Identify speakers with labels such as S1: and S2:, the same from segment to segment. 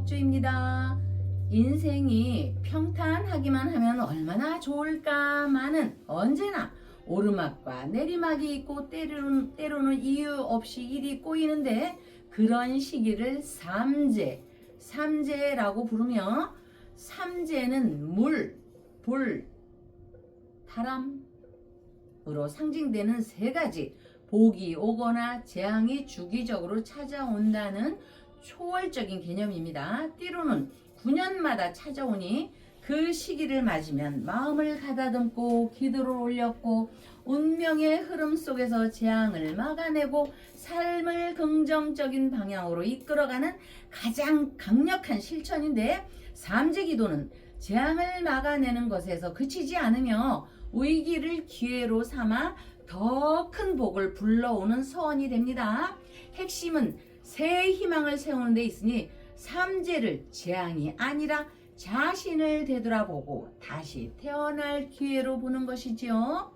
S1: 목주입니다. 인생이 평탄하기만 하면 얼마나 좋을까마는 언제나 오르막과 내리막이 있고 때로는 이유 없이 일이 꼬이는데 그런 시기를 삼재라고 부르며 삼재는 물, 불, 바람으로 상징되는 세 가지 복이 오거나 재앙이 주기적으로 찾아온다는 초월적인 개념입니다. 때로는 9년마다 찾아오니 그 시기를 맞으면 마음을 가다듬고 기도를 올렸고 운명의 흐름 속에서 재앙을 막아내고 삶을 긍정적인 방향으로 이끌어가는 가장 강력한 실천인데 삼재기도는 재앙을 막아내는 것에서 그치지 않으며 위기를 기회로 삼아 더 큰 복을 불러오는 서원이 됩니다. 핵심은 새 희망을 세우는 데 있으니 삼재를 재앙이 아니라 자신을 되돌아보고 다시 태어날 기회로 보는 것이지요.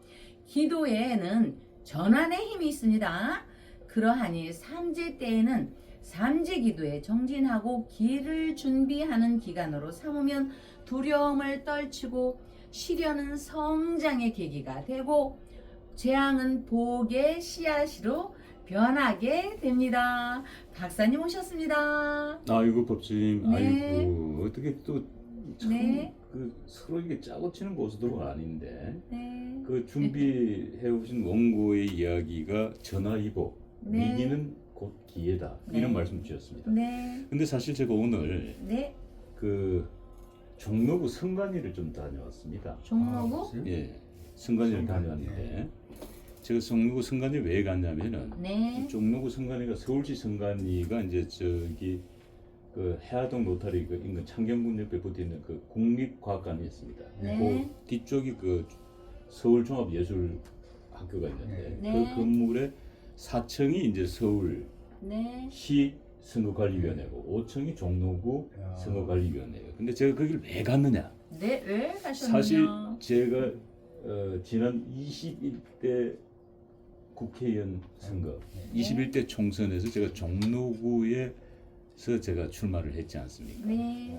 S1: 기도에는 전환의 힘이 있습니다. 그러하니 삼재 때에는 삼재 기도에 정진하고 길을 준비하는 기간으로 삼으면 두려움을 떨치고 시련은 성장의 계기가 되고 재앙은 복의 씨앗으로 변하게 됩니다. 박사님 오셨습니다.
S2: 아이고 법주님,
S1: 네.
S2: 아이고 어떻게 또 참
S1: 네.
S2: 서로 이게 짜고 치는 고수도가 아닌데
S1: 네.
S2: 그 준비해 오신 원고의 이야기가 전화이복,
S1: 네.
S2: 위기는 곧 기회다
S1: 네.
S2: 이런 말씀 주셨습니다.
S1: 네.
S2: 근데 사실 제가 오늘
S1: 네.
S2: 그 종로구 성관위를 좀 다녀왔습니다.
S1: 종로구?
S2: 예, 성관위를
S3: 성관위,
S2: 다녀왔는데 제가 종로구 성관위 왜 갔냐면은
S1: 네.
S2: 종로구 성관위가 서울시 성관위가 이제 저기 그 해화동 로타리 그 인근 창경궁 옆에 붙어 있는 그 국립과학관이 있습니다.
S1: 네.
S2: 그 뒤쪽이 그 서울종합예술학교가 있는데
S1: 네.
S2: 그 건물의 4층이 이제 서울시
S1: 네.
S2: 선거관리위원회고 5층이 종로구
S3: 야.
S2: 선거관리위원회예요. 근데 제가 거기를 왜 갔느냐?
S1: 네. 왜 가셨나요?
S2: 사실 제가 지난 21대 국회의원 선거,
S1: 네.
S2: 21대 총선에서 제가 종로구에서 제가 출마를 했지 않습니까?
S1: 네.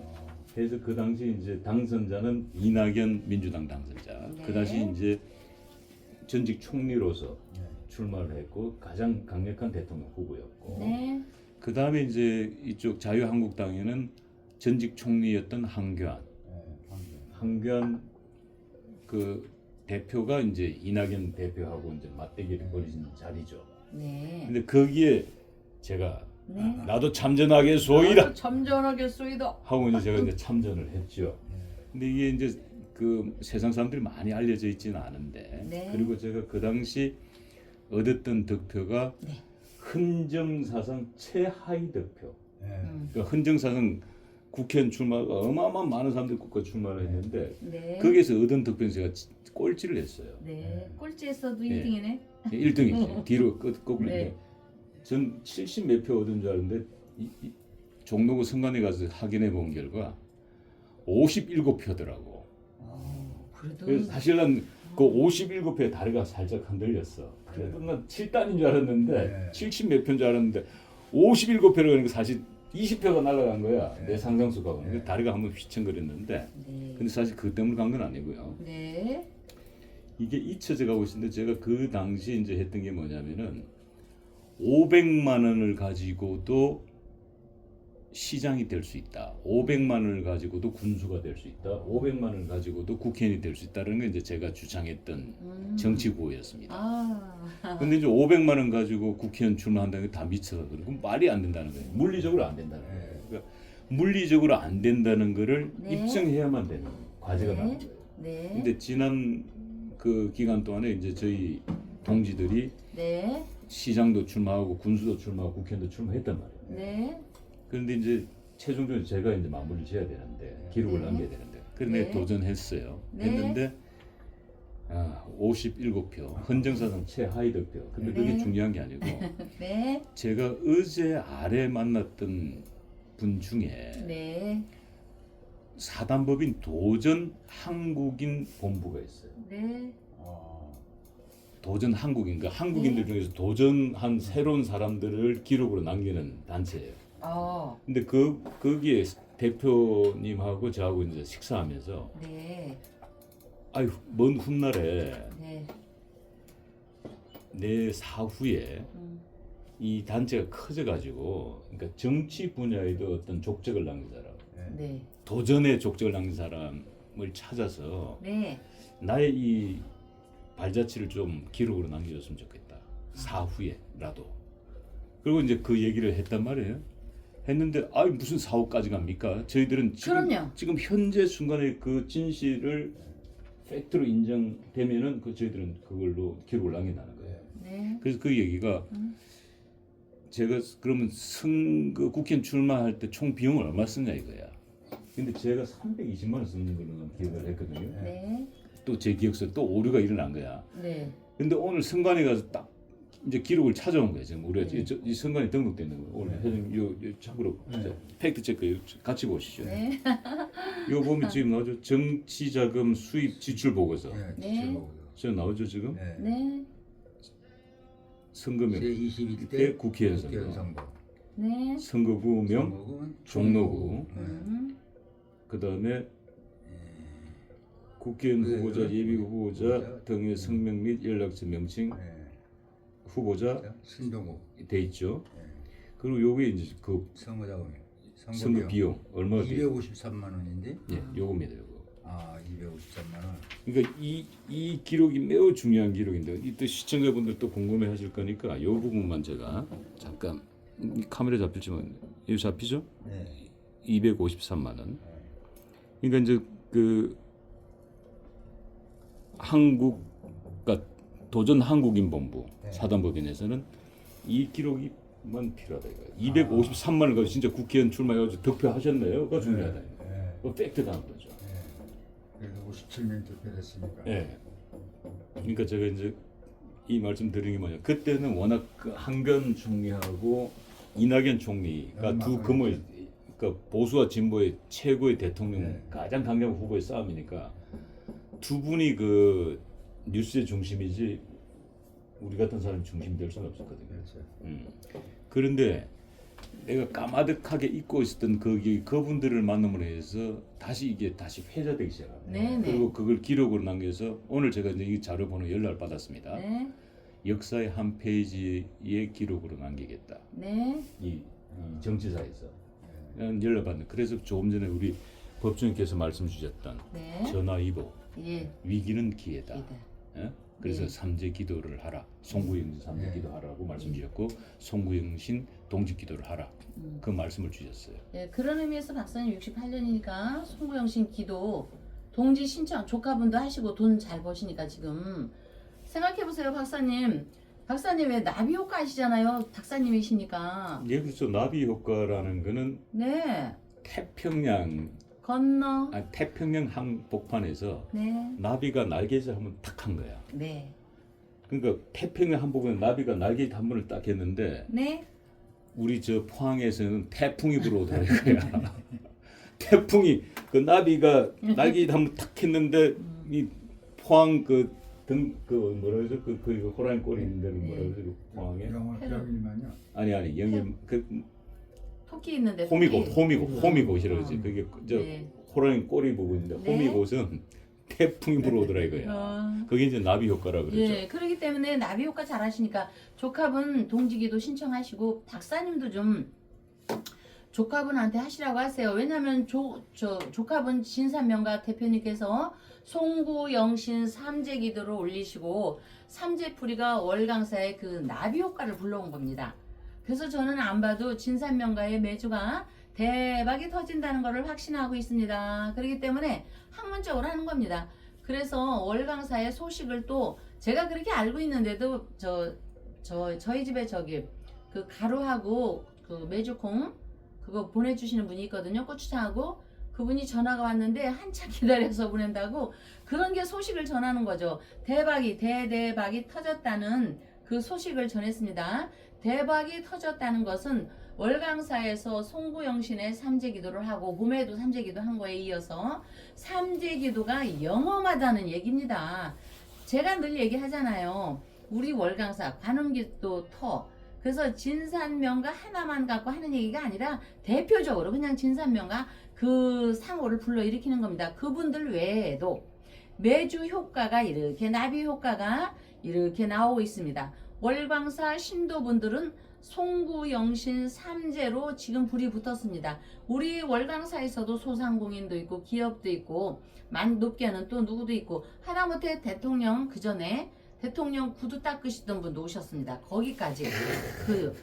S2: 그래서 그 당시 이제 당선자는 이낙연 민주당 당선자.
S1: 네.
S2: 그 당시 이제 전직 총리로서
S3: 네.
S2: 출마를 했고 가장 강력한 대통령 후보였고.
S1: 네.
S2: 그 다음에 이제 이쪽 자유한국당에는 전직 총리였던 한교안. 한교안 그 대표가 이제 이낙연 대표하고 이제 맞대결을 벌이는 자리죠.
S1: 네.
S2: 근데 거기에 제가
S1: 네.
S2: 나도 참전하겠소이다
S1: 참전하겠소이다.
S2: 하고 이제 제가 이제 참전을 했죠. 근데 이게 이제 그 세상 사람들이 많이 알려져 있지는 않은데
S1: 네.
S2: 그리고 제가 그 당시 얻었던 득표가
S1: 네.
S2: 헌정사상 최하위 득표.
S1: 음.
S2: 그러니까 헌정사상 국회의원 출마가 어마어마한 많은 사람들이 국회 출마를 했는데
S1: 네.
S2: 거기에서 얻은 득표는 제가 꼴찌를 했어요.
S1: 네. 꼴찌에서도
S2: 네.
S1: 1등이네.
S2: 1등이지. 뒤로 거꾸로.
S1: 네.
S2: 전 70 몇 표 얻은 줄 알았는데 이 종로구 선관위 가서 확인해 본 결과 57표더라고.
S1: 그래도
S2: 그래서 사실 난 그 57표에 다리가 살짝 흔들렸어. 그래도 난 7단인 줄 알았는데
S3: 네.
S2: 70 몇 표인 줄 알았는데 57표라고 하니까 사실 20표가 날아간 거야.
S3: 네.
S2: 내 상상수가.
S3: 네.
S2: 근데 다리가 한번 휘청거렸는데
S1: 네.
S2: 근데 사실 그 때문에 간 건 아니고요.
S1: 네.
S2: 이게 잊혀져 가고 있는데 제가 그 당시 이제 했던 게 뭐냐면은 500만 원을 가지고도 시장이 될 수 있다. 500만 원을 가지고도 군수가 될 수 있다. 500만 원을 가지고도 국회의원이 될 수 있다는 게 이제 제가 주장했던 정치 구호였습니다.
S1: 아.
S2: 근데 이제 500만 원 가지고 국회의원 출마한다는 게 다 미쳐가거든요. 그럼 말이 안 된다는 거예요. 물리적으로 안 된다는 거예요. 그러니까 물리적으로 안 된다는 거를
S1: 네.
S2: 입증해야만 되는 과제가
S1: 네.
S2: 나는 거예요.
S1: 네.
S2: 근데 지난 그 기간 동안에 이제 저희 동지들이
S1: 네.
S2: 시장도 출마하고 군수도 출마하고 국회의원도 출마했단 말이에요.
S1: 네.
S2: 그런데 이제 최종적으로 제가 이제 마무리를 지어야 되는데 기록을
S1: 네.
S2: 남겨야 되는데 그런데
S1: 네.
S2: 도전했어요.
S1: 네.
S2: 했는데 57표 헌정사상 최하위 득표. 근데
S1: 네.
S2: 그게 중요한 게 아니고
S1: 네.
S2: 제가 어제 아래 만났던 분 중에
S1: 네.
S2: 사단법인 도전 한국인 본부가 있어요.
S1: 네.
S2: 도전 한국인, 그러니까 한국인들
S1: 네.
S2: 중에서 도전한 새로운 사람들을 기록으로 남기는 단체예요. 근데 거기에 대표님하고 저하고 이제 식사하면서
S1: 네.
S2: 아유 먼 훗날에
S1: 네.
S2: 내 사후에 이 단체가 커져가지고 그러니까 정치 분야에도 어떤 족적을 남긴 사람,
S1: 네.
S2: 도전의 족적을 남긴 사람을 찾아서
S1: 네.
S2: 나의 이 발자취를 좀 기록으로 남겨줬으면 좋겠다. 사후에라도. 그리고 이제 그 얘기를 했단 말이에요. 했는데 아이 무슨 사후까지 갑니까? 저희들은
S1: 그럼요.
S2: 지금 현재 순간의 그 진실을 팩트로 인정되면은 그 저희들은 그걸로 기록을 남긴다는 거예요.
S1: 네.
S2: 그래서 그 얘기가 제가 그러면 선거 국회의원 출마할 때 총 비용을 얼마 쓰냐 이거야. 근데 제가 320만 원 쓰는 걸로 기억을 했거든요.
S1: 네.
S2: 또 제 기억서 또 오류가 일어난 거야.
S1: 네.
S2: 근데 오늘 선관위 가서 딱 이제 기록을 찾아온 거예요. 지금 우리가
S1: 네.
S2: 이 선관위 등록돼 있는 거. 오늘 회장님 요 참고로 팩트 체크 같이 보시죠.
S1: 네.
S2: 이거 보면 지금 나오죠. 정치자금 수입 지출 보고서.
S1: 네.
S2: 저 나오죠 지금.
S1: 네.
S2: 선거명
S3: 제 21대
S2: 때 국회의원
S3: 국회의원
S2: 선거.
S3: 선거.
S1: 네.
S2: 선거구명
S3: 선거구는
S2: 종로구.
S1: 음.
S2: 그다음에 국회의원
S3: 네,
S2: 후보자,
S3: 네.
S2: 예비 후보자 등의 성명 및 연락처 명칭 후보자
S3: 신동욱
S2: 돼 있죠. 그리고 요게 이제 그
S3: 선거 자금
S2: 선거 비용 얼마가 돼요?
S3: 253만 원인데
S2: 예, 요겁니다. 요거.
S3: 253만 원.
S2: 그러니까 이 기록이 매우 중요한 기록인데 이때 시청자분들 또 궁금해하실 거니까 요 부분만 제가 잠깐 이 카메라 잡힐지만 이거 잡히죠?
S3: 네.
S2: 253만 원. 그러니까 이제 그 한국과 도전 한국인 본부 사단법인에서는 이 기록이만 필요하다 이거. 253만 원 가지고 진짜 국회의원 출마해가지고 득표하셨네요. 그거 중요하다. 그 팩트다 한 거죠.
S3: 그래도 57명 투표했으니까.
S2: 예. 그러니까 제가 이제 이 말씀 드리는 게 뭐냐. 그때는 워낙 그 한견 총리하고 이낙연 총리가 두 금의 그러니까 보수와 진보의 최고의 대통령 가장 강력한 후보의 싸움이니까 두 분이 그 뉴스의 중심이지 우리 같은 사람이 중심이 될 수는 없었거든요.
S3: 그렇죠.
S2: 그런데 내가 까마득하게 잊고 있었던 그분들을 만남으로 해서 다시 이게 다시 회자되기 시작합니다.
S1: 네, 네.
S2: 그리고 그걸 기록으로 남겨서 오늘 제가 이제 이 자료 보는 연락을 받았습니다.
S1: 네.
S2: 역사의 한 페이지의 기록으로 남기겠다.
S1: 네.
S2: 이 정치사에서 연락 받는. 그래서 조금 전에 우리 법조인께서 말씀 주셨던
S1: 네.
S2: 전화위복
S1: 예.
S2: 위기는 기회다.
S1: 기다.
S2: 예? 그래서
S1: 네.
S2: 삼재 기도를 하라. 송구영신 삼재 기도하라고 말씀 주셨고 송구영신 동직 기도를 하라. 그 말씀을 주셨어요.
S1: 예, 그런 의미에서 박사님 68년이니까 송구영신 기도 동지 신청 조카분도 하시고 돈 잘 버시니까 지금 생각해 보세요, 박사님. 박사님 왜 나비 효과 아시잖아요. 박사님이시니까.
S2: 예, 그렇죠. 나비 효과라는 거는
S1: 네.
S2: 태평양
S1: 건너.
S2: 태평양 한복판에서
S1: 네.
S2: 나비가 날개짓을 한번 탁 한 거야.
S1: 네.
S2: 그러니까 태평양 한복판에 나비가 날개짓 한 번을 딱 했는데
S1: 네.
S2: 우리 저 포항에서는 태풍이 불어오더라 이거야. 태풍이 그 나비가 날개짓 한 번 탁 했는데 이 포항 그 뭐라 그러죠? 그 호랑이 꼬리 있는 데는 뭐라 그러죠? 그 포항에
S3: 영일만요.
S2: 아니 영일 그
S1: 토끼 있는데
S2: 호미곶이라 그러지. 그게 저
S1: 네.
S2: 호랑이 꼬리 부분인데
S1: 네.
S2: 호미곶은 태풍이 불어오더라 이거야. 그게 이제 나비 효과라 그러죠.
S1: 예, 그렇기 때문에 나비 효과 잘 하시니까 조카분 동지기도 신청하시고 박사님도 좀 조카분한테 하시라고 하세요. 왜냐면 조카분 진산명가 대표님께서 송구영신 삼재기도를 올리시고 삼재풀이가 월강사의 그 나비 효과를 불러온 겁니다. 그래서 저는 안 봐도 진산명가의 매주가 대박이 터진다는 것을 확신하고 있습니다. 그렇기 때문에 학문적으로 하는 겁니다. 그래서 월강사의 소식을 또 제가 그렇게 알고 있는데도 저희 집에 그 가루하고 그 메주콩 그거 보내주시는 분이 있거든요. 고추장하고 그분이 전화가 왔는데 한참 기다려서 보낸다고 그런 게 소식을 전하는 거죠. 대박이 터졌다는 그 소식을 전했습니다. 대박이 터졌다는 것은 월강사에서 송구영신의 삼재기도를 하고 봄에도 삼재기도 한 거에 이어서 삼재기도가 영험하다는 얘기입니다. 제가 늘 얘기하잖아요. 우리 월강사 관음기도 그래서 진산명가 하나만 갖고 하는 얘기가 아니라 대표적으로 그냥 진산명가 그 상호를 불러일으키는 겁니다. 그분들 외에도 매주 효과가 이렇게 나비 효과가 이렇게 나오고 있습니다. 월광사 신도분들은 송구영신 삼재로 지금 불이 붙었습니다. 우리 월광사에서도 소상공인도 있고 기업도 있고 높게는 또 누구도 있고 하다못해 대통령 그 전에 대통령 구두 닦으시던 분도 오셨습니다. 거기까지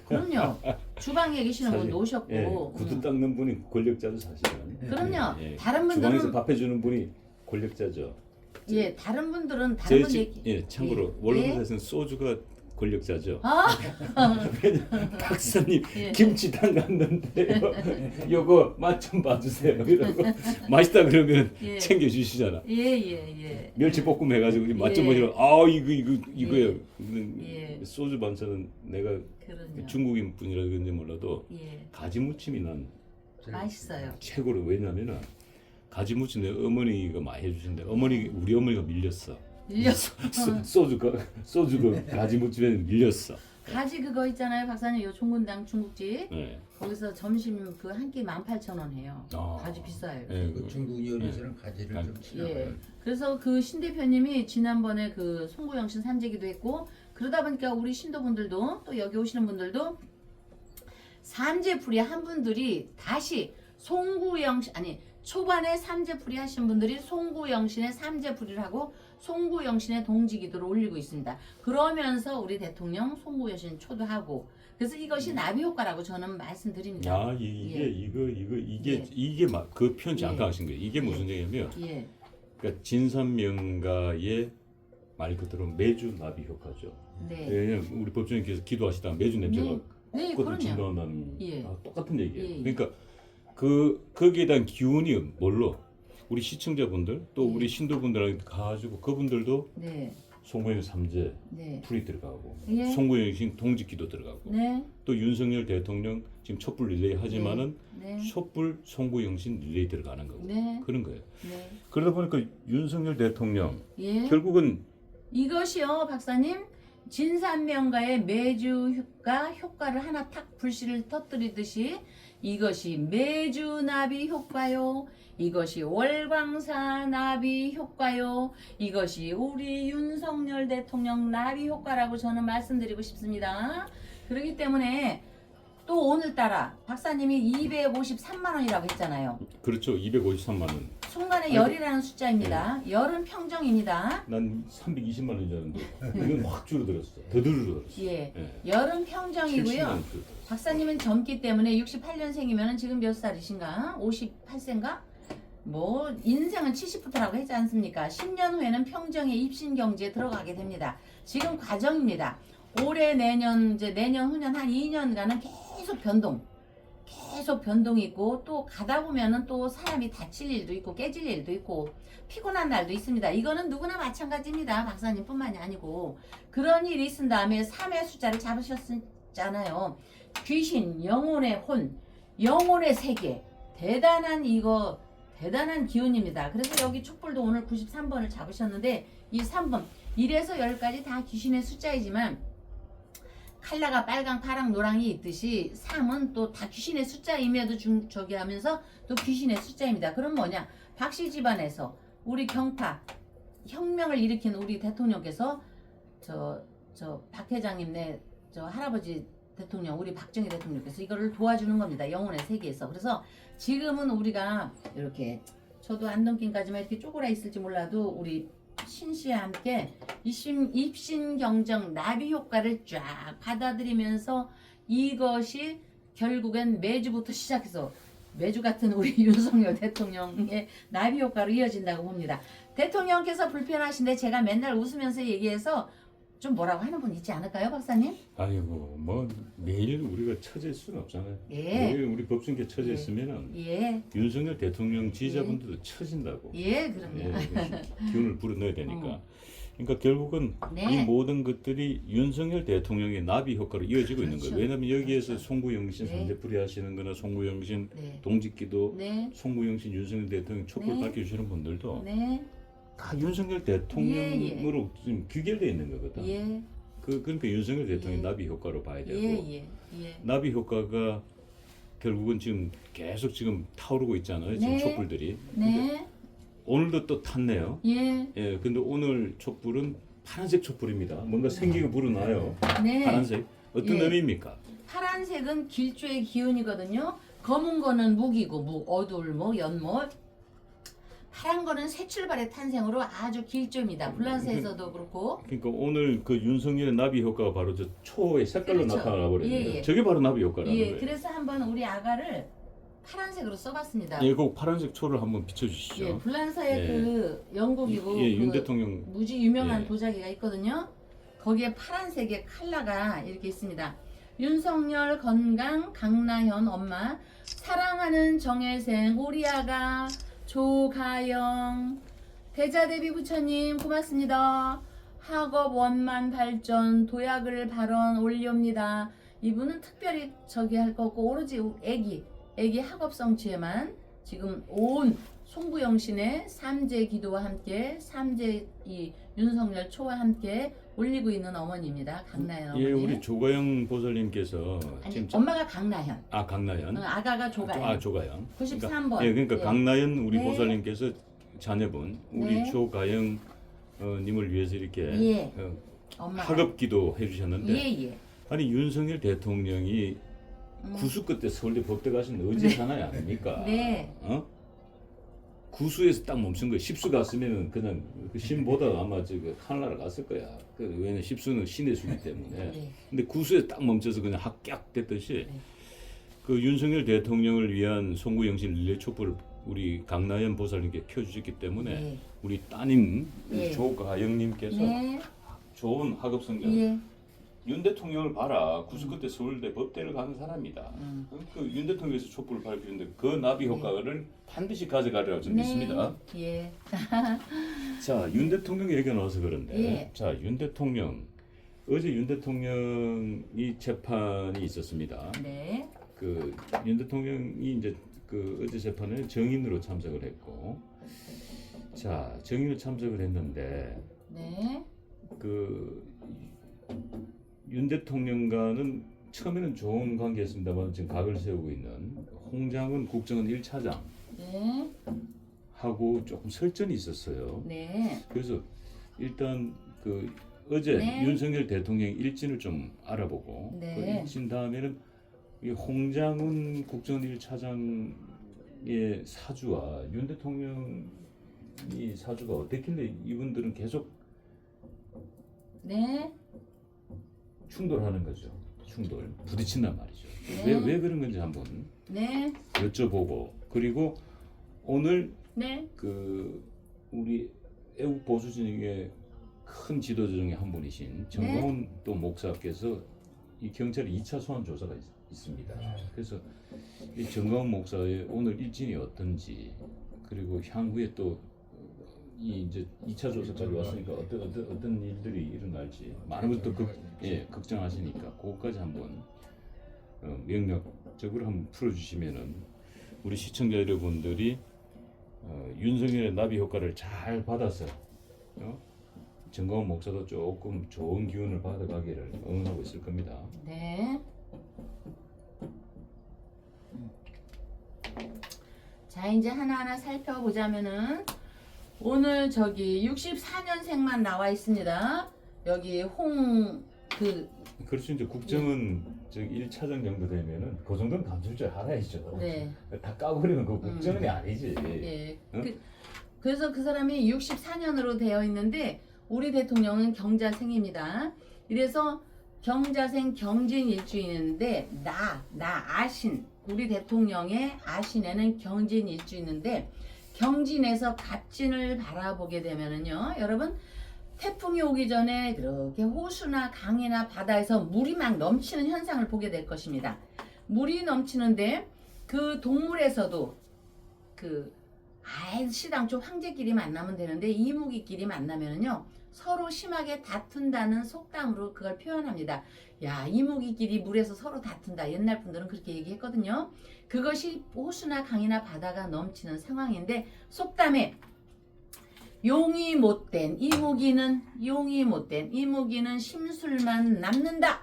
S1: 그럼요. 주방에 계시는 분도 오셨고
S2: 예, 구두 닦는 분이 권력자죠 사실은.
S1: 그럼요.
S2: 예,
S1: 다른
S2: 주방에서
S1: 분들은
S2: 밥 해주는 분이 권력자죠.
S1: 예 다른 분들은 다른 분 얘기
S2: 예, 참고로
S1: 예.
S2: 월급에서는 소주가 권력자죠.
S1: 아
S2: 왜냐 박사님
S1: 예.
S2: 김치 담갔는데요. 요거 맛 좀 봐주세요. 이러고 맛있다 그러면
S1: 예.
S2: 챙겨주시잖아.
S1: 예.
S2: 멸치볶음 해가지고 맛 좀
S1: 예.
S2: 보시면 아 이거예요.
S1: 예.
S2: 소주 반찬은 내가
S1: 그럼요.
S2: 중국인 분이라 그런지 몰라도
S1: 예
S2: 가지 무침이 난
S1: 맛있어요.
S2: 최고로. 왜냐면은 가지 무침 내 어머니가 많이 해주신데 우리 어머니가 밀렸어.
S1: 밀렸어.
S2: 소주가 가지 무침에 밀렸어.
S1: 가지 그거 있잖아요, 박사님. 요 종근당 중국집
S2: 네.
S1: 거기서 점심 그 한 끼 18,000원 해요.
S2: 아.
S1: 가지 비싸요.
S2: 네,
S3: 그 중국 요리에서는 가지를
S2: 아,
S3: 좀 치나봐요.
S1: 예. 그래서 그 신 대표님이 지난번에 그 송구영신 삼재기도 했고 그러다 보니까 우리 신도분들도 또 여기 오시는 분들도 삼재풀이 한 분들이 다시 송구영신 아니 초반에 삼재풀이 하신 분들이 송구영신의 삼재풀이를 하고 송구영신의 동지기도를 올리고 있습니다. 그러면서 우리 대통령 송구영신 초도하고 그래서 이것이 나비 효과라고 저는 말씀드립니다.
S2: 야 이게
S1: 예.
S2: 이게
S1: 예.
S2: 이게 막 그 표현 잠깐
S1: 예.
S2: 하신 거예요. 이게 무슨 얘기냐면
S1: 예,
S2: 그러니까 진산명가의 말 그대로 매주 나비 효과죠.
S1: 네,
S2: 왜냐면 우리 법조인께서 기도하시다가 매주 냄새가
S1: 네,
S2: 꽃을
S1: 그럼요.
S2: 진동한다는
S1: 예.
S2: 똑같은 얘기예요.
S1: 예.
S2: 그러니까 거기에 대한 기운이 뭘로 우리 시청자분들 또
S1: 예.
S2: 우리 신도분들한테 가지고 그분들도
S1: 네,
S2: 송구영 삼재
S1: 네,
S2: 풀이 들어가고
S1: 예.
S2: 송구영신 동지기도 들어가고
S1: 네,
S2: 또 윤석열 대통령 지금 촛불 릴레이 하지만은
S1: 네,
S2: 촛불 송구영신 릴레이 들어가는 거고
S1: 네,
S2: 그런 거예요.
S1: 네,
S2: 그러다 보니까 윤석열 대통령
S1: 예.
S2: 결국은
S1: 이것이요, 박사님. 진산명가의 매주 효과를 하나 탁 불씨를 터뜨리듯이 이것이 매주 나비 효과요. 이것이 월광사 나비 효과요. 이것이 우리 윤석열 대통령 나비 효과라고 저는 말씀드리고 싶습니다. 그렇기 때문에 또 오늘따라 박사님이 253만 원이라고 했잖아요.
S2: 그렇죠. 253만 원.
S1: 순간에 열이라는 숫자입니다. 열은 평정입니다.
S2: 난 320만 원인 줄 알았는데 이건 확 줄어들었어. 더 줄어들었어.
S1: 예,
S2: 예.
S1: 열은
S2: 70만
S1: 평정이고요.
S2: 원 줄어들었어.
S1: 박사님은 젊기 때문에 68년생이면 지금 몇 살이신가? 58세인가? 뭐 인생은 70부터라고 했지 않습니까? 10년 후에는 평정의 입신경지에 들어가게 됩니다. 지금 과정입니다. 올해 내년 이제 내년 후년 한 2년간은 계속 변동이 있고 또 가다 보면은 또 사람이 다칠 일도 있고 깨질 일도 있고 피곤한 날도 있습니다. 이거는 누구나 마찬가지입니다. 박사님뿐만이 아니고 그런 일이 있은 다음에 3의 숫자를 잡으셨잖아요. 귀신, 영혼의 혼, 영혼의 세계 대단한 기운입니다. 그래서 여기 촛불도 오늘 93번을 잡으셨는데 이 3번 1에서 10까지 다 귀신의 숫자이지만 칼라가 빨강, 파랑, 노랑이 있듯이 3은 또 다 귀신의 숫자임에도 저기 하면서 또 귀신의 숫자입니다. 그럼 뭐냐? 박씨 집안에서 우리 경파 혁명을 일으킨 우리 대통령께서 저 박 회장님네 저 할아버지 대통령 우리 박정희 대통령께서 이거를 도와주는 겁니다. 영혼의 세계에서. 그래서 지금은 우리가 이렇게 저도 안동김까지만 이렇게 쪼그라 있을지 몰라도 우리 신씨와 함께 입신경정 나비 효과를 쫙 받아들이면서 이것이 결국엔 매주부터 시작해서 매주 같은 우리 윤석열 대통령의 나비 효과로 이어진다고 봅니다. 대통령께서 불편하신데 제가 맨날 웃으면서 얘기해서 좀 뭐라고 하는 분 있지 않을까요, 박사님?
S2: 아이고 뭐 매일 우리가 처질 수는 없잖아요.
S1: 예.
S2: 매일 우리 법정계 처져 있으면은
S1: 예,
S2: 윤석열 대통령 지지자분들도 처진다고.
S1: 예, 그럼요.
S2: 기운을 불어넣어야 되니까. 그러니까 결국은
S1: 네.
S2: 이 모든 것들이 윤석열 대통령의 나비 효과로 이어지고 있는
S1: 그렇죠.
S2: 거예요. 왜냐하면 여기에서
S1: 그렇죠.
S2: 송구영신
S1: 네.
S2: 상대풀이 하시는 거나 송구영신
S1: 네,
S2: 동직기도
S1: 네,
S2: 송구영신 윤석열 대통령 촛불
S1: 네.
S2: 밝혀주시는 분들도
S1: 네,
S2: 다 윤석열 대통령으로 지금 귀결되어 있는 거거든.
S1: 예,
S2: 그러니까 윤석열 대통령
S1: 예.
S2: 나비 효과로 봐야 되고
S1: 예.
S2: 나비 효과가 결국은 지금 계속 지금 타오르고 있잖아요. 지금
S1: 네.
S2: 촛불들이.
S1: 네.
S2: 오늘도 또 탔네요.
S1: 예.
S2: 예, 근데 오늘 촛불은 파란색 촛불입니다. 뭔가 생기가 불어나요.
S1: 네.
S2: 파란색. 어떤
S1: 예.
S2: 의미입니까?
S1: 파란색은 길조의 기운이거든요. 검은 거는 무기고 어둘 연못. 파란 거는 새 출발의 탄생으로 아주 길조입니다. 불란서에서도 그렇고.
S2: 그러니까 오늘 그 윤석열의 나비 효과가 바로 저 초의 색깔로
S1: 그렇죠.
S2: 나타나 버렸네요.
S1: 예.
S2: 저게 바로 나비 효과라는
S1: 예.
S2: 거예요.
S1: 그래서 한번 우리 아가를 파란색으로 써봤습니다.
S2: 예, 그 파란색 초를 한번 비춰주시죠.
S1: 예, 불란서의
S2: 예.
S1: 그 영국이고
S2: 예, 윤
S1: 그
S2: 대통령.
S1: 무지 유명한
S2: 예.
S1: 도자기가 있거든요. 거기에 파란색의 컬러가 이렇게 있습니다. 윤석열 건강 강나현 엄마 사랑하는 정혜생 우리 아가 조가영 대자대비 부처님 고맙습니다. 학업 원만 발전 도약을 발언 올려옵니다. 이분은 특별히 저기 할 거고 오로지 애기 학업 성취에만 지금 온 송구영신의 삼재 기도와 함께 삼재 이 윤석열 초와 함께 올리고 있는 어머니입니다. 강나현 어머니.
S2: 예, 우리 조가영 보살님께서
S1: 아니
S2: 지금
S1: 엄마가 강나현.
S2: 강나연.
S1: 아가가 조가영.
S2: 조가영.
S1: 93번.
S2: 예, 그러니까
S1: 예.
S2: 강나연 우리
S1: 네.
S2: 보살님께서 자녀분 우리
S1: 네.
S2: 조가영 님을 위해서 이렇게
S1: 예. 엄마.
S2: 학업 기도 해주셨는데
S1: 예예.
S2: 아니 윤석열 대통령이 구수 끝에 서울대 법대 가신 어제 사나이 아닙니까?
S1: 네.
S2: 구수에서 딱 멈춘 거예요. 십수 갔으면은 그냥 그 신보다 아마 저기 하늘나라 갔을 거야. 왜냐면 십수는 신의 수기 때문에.
S1: 네.
S2: 근데 구수에서 딱 멈춰서 그냥 합격 됐듯이
S1: 네.
S2: 그 윤석열 대통령을 위한 송구영신 릴레이 촛불을 우리 강나연 보살님께 켜주셨기 때문에
S1: 네.
S2: 우리 따님
S1: 네.
S2: 조가영님께서
S1: 네.
S2: 좋은 학업 성적.
S1: 예.
S2: 윤 대통령을 봐라. 구수 끝에 서울대 법대를 가는 사람이다. 그 윤 대통령에서 촛불을 밝히는데 그 나비 효과를 반드시 가져가리라고 저는 믿습니다.
S1: 예.
S2: 자, 윤 대통령 얘기가 나와서 그런데
S1: 예.
S2: 자, 윤 대통령 어제 윤 대통령이 재판이 있었습니다.
S1: 네.
S2: 그 윤 대통령이 이제 그 어제 재판에 정인으로 참석을 했고 자, 정인으로 참석을 했는데
S1: 네.
S2: 그 윤 대통령과는 처음에는 좋은 관계였습니다만 지금 각을 세우고 있는 홍장은 국정원 1차장
S1: 네.
S2: 하고 조금 설전이 있었어요.
S1: 네.
S2: 그래서 일단 그 어제
S1: 네.
S2: 윤석열 대통령 일진을 좀 알아보고
S1: 네.
S2: 그 일진 다음에는 이 홍장은 국정원 1차장의 사주와 윤 대통령이 사주가 어떻길래 이분들은 계속
S1: 네.
S2: 충돌하는 거죠. 충돌, 부딪힌단 말이죠.
S1: 네.
S2: 왜 그런 건지 한번
S1: 네.
S2: 여쭤보고 그리고 오늘
S1: 네.
S2: 그 우리 애국 보수 진영의 큰 지도자 중에 한 분이신 정광훈 또 목사께서 이 경찰의 2차 소환 조사가 있습니다. 그래서 이 정광훈 목사의 오늘 일진이 어떤지 그리고 향후에 또 이 이제 2차 조사까지 왔으니까 어떤 일들이 일어날지 많은 분들 걱정하시니까 그것까지 한번 명략적으로 한번 풀어주시면은 우리 시청자 여러분들이 윤석열의 나비 효과를 잘 받아서 정광훈 목사도 조금 좋은 기운을 받아가기를 응원하고 있을 겁니다.
S1: 네. 자, 이제 하나하나 살펴보자면은 오늘 저기 64년생만 나와 있습니다. 여기
S2: 그렇죠. 이제 국정은 저 1차장 정도 되면은 그 정도는 감출 줄 알아야죠.
S1: 네.
S2: 다 까버리면 그 국정원이 아니지.
S1: 예.
S2: 응?
S1: 그래서 그 사람이 64년으로 되어 있는데 우리 대통령은 경자생입니다. 이래서 경자생 경진일주인인데 아신 우리 대통령의 아신에는 경진일주인인데 경진에서 갑진을 바라보게 되면은요, 여러분 태풍이 오기 전에 이렇게 호수나 강이나 바다에서 물이 막 넘치는 현상을 보게 될 것입니다. 물이 넘치는데 그 동물에서도 그 시당초 황제끼리 만나면 되는데 이무기끼리 만나면은요 서로 심하게 다툰다는 속담으로 그걸 표현합니다. 야, 이무기끼리 물에서 서로 다툰다. 옛날 분들은 그렇게 얘기했거든요. 그것이 호수나 강이나 바다가 넘치는 상황인데 속담에 용이 못된 이무기는 심술만 남는다.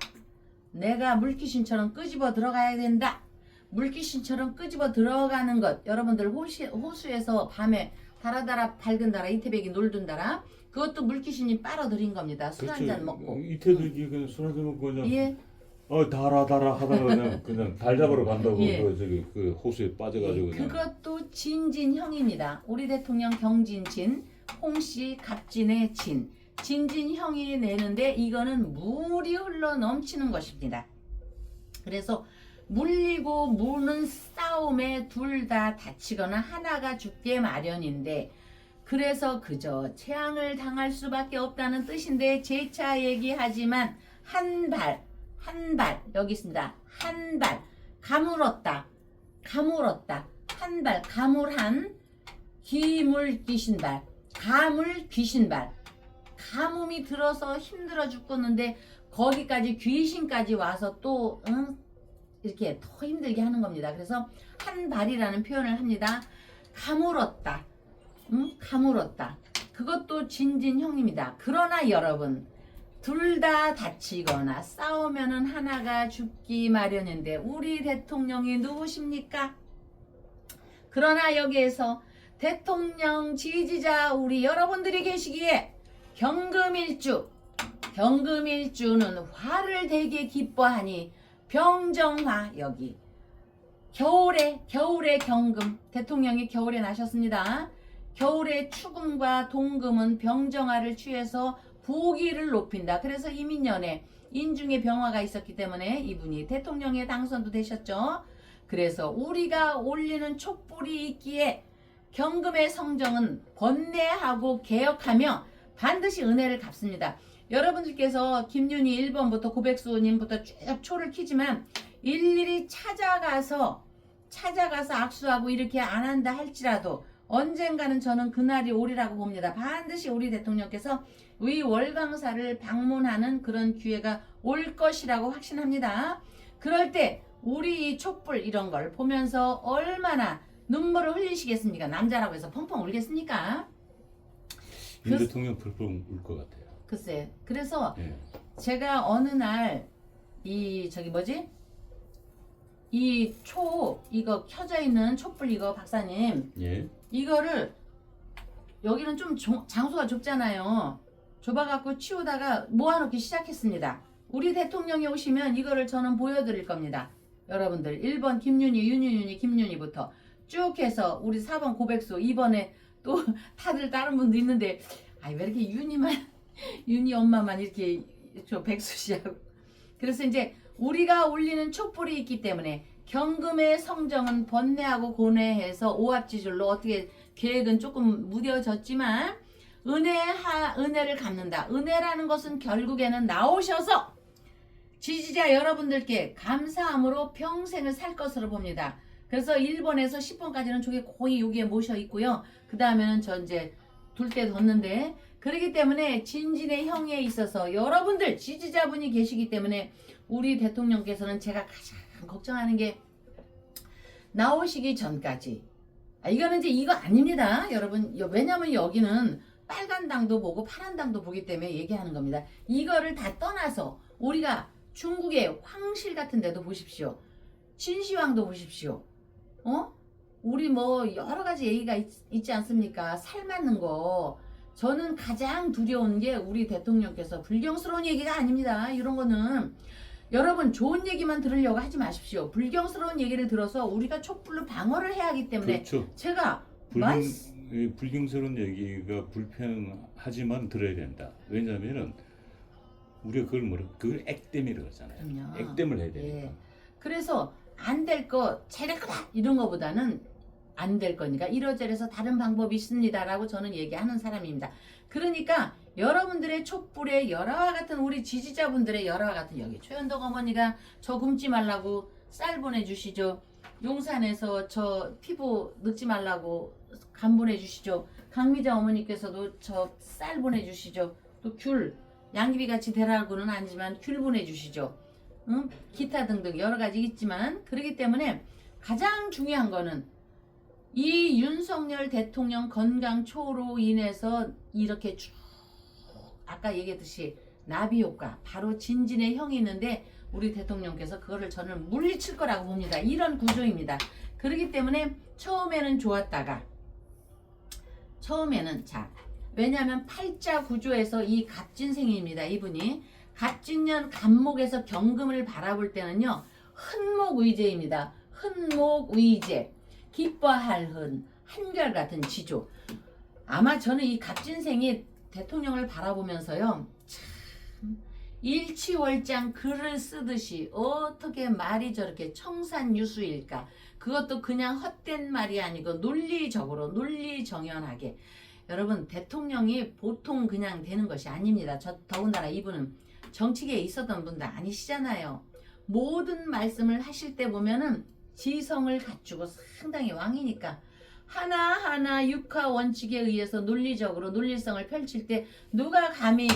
S1: 내가 물귀신처럼 끄집어 들어가야 된다. 물귀신처럼 끄집어 들어가는 것, 여러분들 호수에서 밤에 다라다라 밝은 다라 이태백이 놀던다라, 그것도 물귀신이 빨아들인 겁니다. 술 한 잔 먹고.
S2: 이태백이 그냥 술 한 잔 먹고 그냥
S1: 예.
S2: 달아 하다가 그냥 달 잡으러 간다고
S1: 예.
S2: 그 호수에 빠져가지고 그냥.
S1: 그것도 진진형입니다. 우리 대통령 경진진, 홍씨 갑진의 진. 진진형이 내는데 이거는 물이 흘러 넘치는 것입니다. 그래서 물리고 무는 싸움에 둘 다 다치거나 하나가 죽게 마련인데, 그래서 그저 재앙을 당할 수밖에 없다는 뜻인데, 재차 얘기하지만 한 발 여기 있습니다. 한 발 가물었다 한 발 가물한 기물 귀신발, 가물 귀신발. 가뭄이 들어서 힘들어 죽겠는데 거기까지 귀신까지 와서 또 이렇게 더 힘들게 하는 겁니다. 그래서 한 발이라는 표현을 합니다. 가물었다. 가물었다. 그것도 진진형입니다. 그러나 여러분, 둘 다 다치거나 싸우면은 하나가 죽기 마련인데 우리 대통령이 누구십니까? 그러나 여기에서 대통령 지지자 우리 여러분들이 계시기에 경금일주는 화를 되게 기뻐하니 병정화, 여기 겨울에 경금, 대통령이 겨울에 나셨습니다. 겨울에 추금과 동금은 병정화를 취해서 부귀를 높인다. 그래서 이민년에 인중에 병화가 있었기 때문에 이분이 대통령에 당선도 되셨죠. 그래서 우리가 올리는 촛불이 있기에 경금의 성정은 번뇌하고 개혁하며 반드시 은혜를 갚습니다. 여러분들께서 김윤희 1번부터 고백수님부터 쭉 초를 키지만 일일이 찾아가서 악수하고 이렇게 안 한다 할지라도 언젠가는 저는 그날이 오리라고 봅니다. 반드시 우리 대통령께서 의 월광사를 방문하는 그런 기회가 올 것이라고 확신합니다. 그럴 때 우리 이 촛불 이런 걸 보면서 얼마나 눈물을 흘리시겠습니까? 남자라고 해서 펑펑 울겠습니까?
S2: 윤 대통령 펄펄 울 것 같아요.
S1: 글쎄, 그래서
S2: 예.
S1: 제가 어느 날 이 이거 켜져 있는 촛불 이거 박사님,
S2: 예.
S1: 이거를 여기는 좀 장소가 좁잖아요. 좁아갖고 치우다가 모아놓기 시작했습니다. 우리 대통령이 오시면 이거를 저는 보여드릴 겁니다. 여러분들 1번 김윤희 김윤희부터 쭉 해서 우리 4번 고백수, 2번에 또 다들 다른 분도 있는데 왜 이렇게 윤희 엄마만 이렇게 저 백수 씨하고. 그래서 이제 우리가 올리는 촛불이 있기 때문에 경금의 성정은 번뇌하고 고뇌해서 오합지졸로 어떻게 계획은 조금 무뎌졌지만 은혜를 갚는다. 은혜라는 것은 결국에는 나오셔서 지지자 여러분들께 감사함으로 평생을 살 것으로 봅니다. 그래서 1번에서 10번까지는 저게 거의 여기에 모셔 있고요. 그 다음에는 저 이제 둘 때 뒀는데, 그렇기 때문에 진진의 형에 있어서 여러분들 지지자분이 계시기 때문에 우리 대통령께서는 제가 가장 걱정하는 게 나오시기 전까지, 이거는 이제 이거 아닙니다 여러분. 왜냐면 여기는 빨간 당도 보고 파란 당도 보기 때문에 얘기하는 겁니다. 이거를 다 떠나서 우리가 중국의 황실 같은 데도 보십시오. 진시황도 보십시오. 우리 뭐 여러 가지 얘기가 있지 않습니까? 살 맞는 거. 저는 가장 두려운 게 우리 대통령께서, 불경스러운 얘기가 아닙니다. 이런 거는 여러분 좋은 얘기만 들으려고 하지 마십시오. 불경스러운 얘기를 들어서 우리가 촛불로 방어를 해야 하기 때문에
S2: 그렇죠.
S1: 제가
S2: 불경스러운 얘기가 불편하지만 들어야 된다. 왜냐하면은 우리가 그걸 액땜이라고 하잖아요. 액땜을 해야 되니까.
S1: 예. 그래서 안 될 거 잘 될 거다 이런 거보다는 안 될 거니까 이러저러서 다른 방법이 있습니다라고 저는 얘기하는 사람입니다. 그러니까 여러분들의 촛불에 열화와 같은 우리 지지자분들의 열화와 같은, 여기 최현덕 어머니가 저 굶지 말라고 쌀 보내주시죠. 용산에서 저 피부 늙지 말라고 간 보내주시죠. 강미자 어머니께서도 저 쌀 보내주시죠. 또 귤, 양귀비 같이 대라고는 아니지만 귤 보내주시죠. 기타 등등 여러 가지 있지만, 그렇기 때문에 가장 중요한 거는 이 윤석열 대통령 건강초로 인해서 이렇게 쭉 아까 얘기했듯이 나비 효과 바로 진진의 형이 있는데 우리 대통령께서 그거를 저는 물리칠 거라고 봅니다. 이런 구조입니다. 그렇기 때문에 처음에는 좋았다가 처음에는 자 왜냐하면 팔자 구조에서 이 갑진생입니다. 이분이 갑진년 갑목에서 경금을 바라볼 때는요. 흔목의제입니다. 흔목의제 기뻐할 흔 한결같은 지조. 아마 저는 이 갑진생이 대통령을 바라보면서요. 참 일치월장 글을 쓰듯이 어떻게 말이 저렇게 청산유수일까. 그것도 그냥 헛된 말이 아니고 논리적으로 논리정연하게. 여러분 대통령이 보통 그냥 되는 것이 아닙니다. 더군다나 이분은 정치계에 있었던 분도 아니시잖아요. 모든 말씀을 하실 때 보면은 지성을 갖추고 상당히 왕이니까 하나하나 육하 원칙에 의해서 논리적으로 논리성을 펼칠 때 누가 감히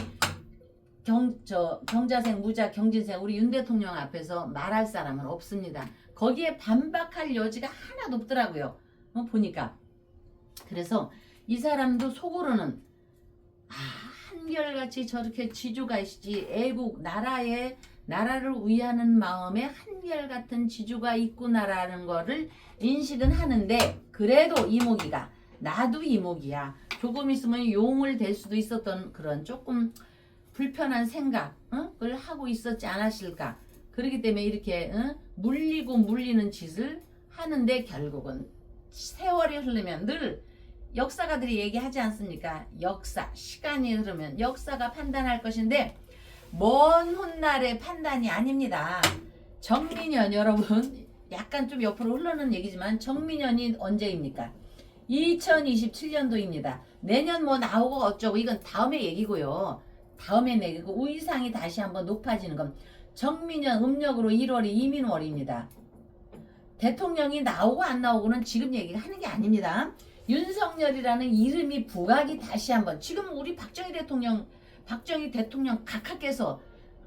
S1: 경자생 무자 경진생 우리 윤 대통령 앞에서 말할 사람은 없습니다. 거기에 반박할 여지가 하나도 없더라고요. 보니까. 그래서 이 사람도 속으로는 한결같이 저렇게 지주가 있지 애국 나라를 위하는 마음에 한결같은 지주가 있구나라는 거를 인식은 하는데 그래도 이모기가 나도 이모기야 조금 있으면 용을 댈 수도 있었던 그런 조금 불편한 생각을 하고 있었지 않았을까. 그렇기 때문에 이렇게 물리고 물리는 짓을 하는데 결국은 세월이 흐르면 늘 역사가들이 얘기하지 않습니까? 역사, 시간이 흐르면 역사가 판단할 것인데 먼 훗날의 판단이 아닙니다. 정민현 여러분 약간 좀 옆으로 흐르는 얘기지만 정민현이 언제입니까? 2027년도입니다. 내년 뭐 나오고 어쩌고 이건 다음에 얘기고요. 다음에 얘기고 의상이 다시 한번 높아지는 건 정민현 음력으로 1월이 이민월입니다. 대통령이 나오고 안 나오고는 지금 얘기하는 게 아닙니다. 윤석열이라는 이름이 부각이 다시 한번 지금 우리 박정희 대통령 각하께서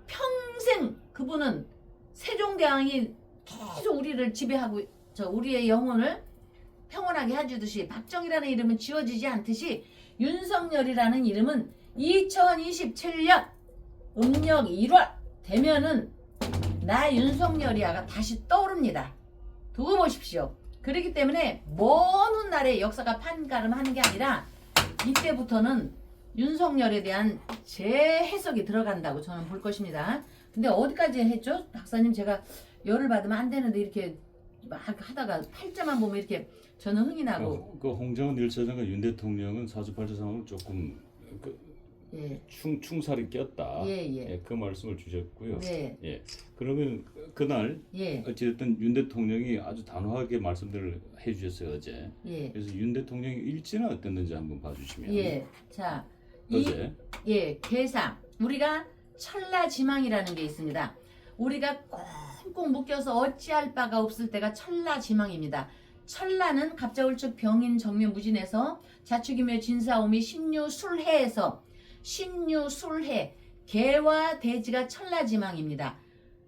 S1: 평생 그분은 세종대왕이 계속 우리를 지배하고 우리의 영혼을 평온하게 해주듯이 박정희라는 이름은 지워지지 않듯이 윤석열이라는 이름은 2027년 음력 1월 되면은 나 윤석열이야가 다시 떠오릅니다. 두고 보십시오. 그렇기 때문에 먼 훗날의 역사가 판가름하는 게 아니라 이때부터는 윤석열에 대한 재해석이 들어간다고 저는 볼 것입니다. 근데 어디까지 했죠? 박사님 제가 열을 받으면 안 되는데 이렇게 막 하다가 팔자만 보면 이렇게 저는 흥이 나고
S2: 그 홍정은 1차장과 윤 대통령은 사주팔자 상황은 조금
S1: 예.
S2: 충살이 꼈다.
S1: 예.
S2: 그 말씀을 주셨고요.
S1: 네.
S2: 예. 그러면 그날 어쨌든 윤 대통령이 아주 단호하게 말씀들을 해주셨어요 어제. 그래서 윤 대통령의 일지는 어땠는지 한번 봐주시면.
S1: 자,
S2: 어제.
S1: 계상 우리가 천라지망이라는 게 있습니다. 우리가 꽁꽁 묶여서 어찌할 바가 없을 때가 천라지망입니다. 천라는 갑자울축 병인 정묘 무진에서 자축이며 진사오미 신유술해에서 신유술해 개와 돼지가 천라지망입니다.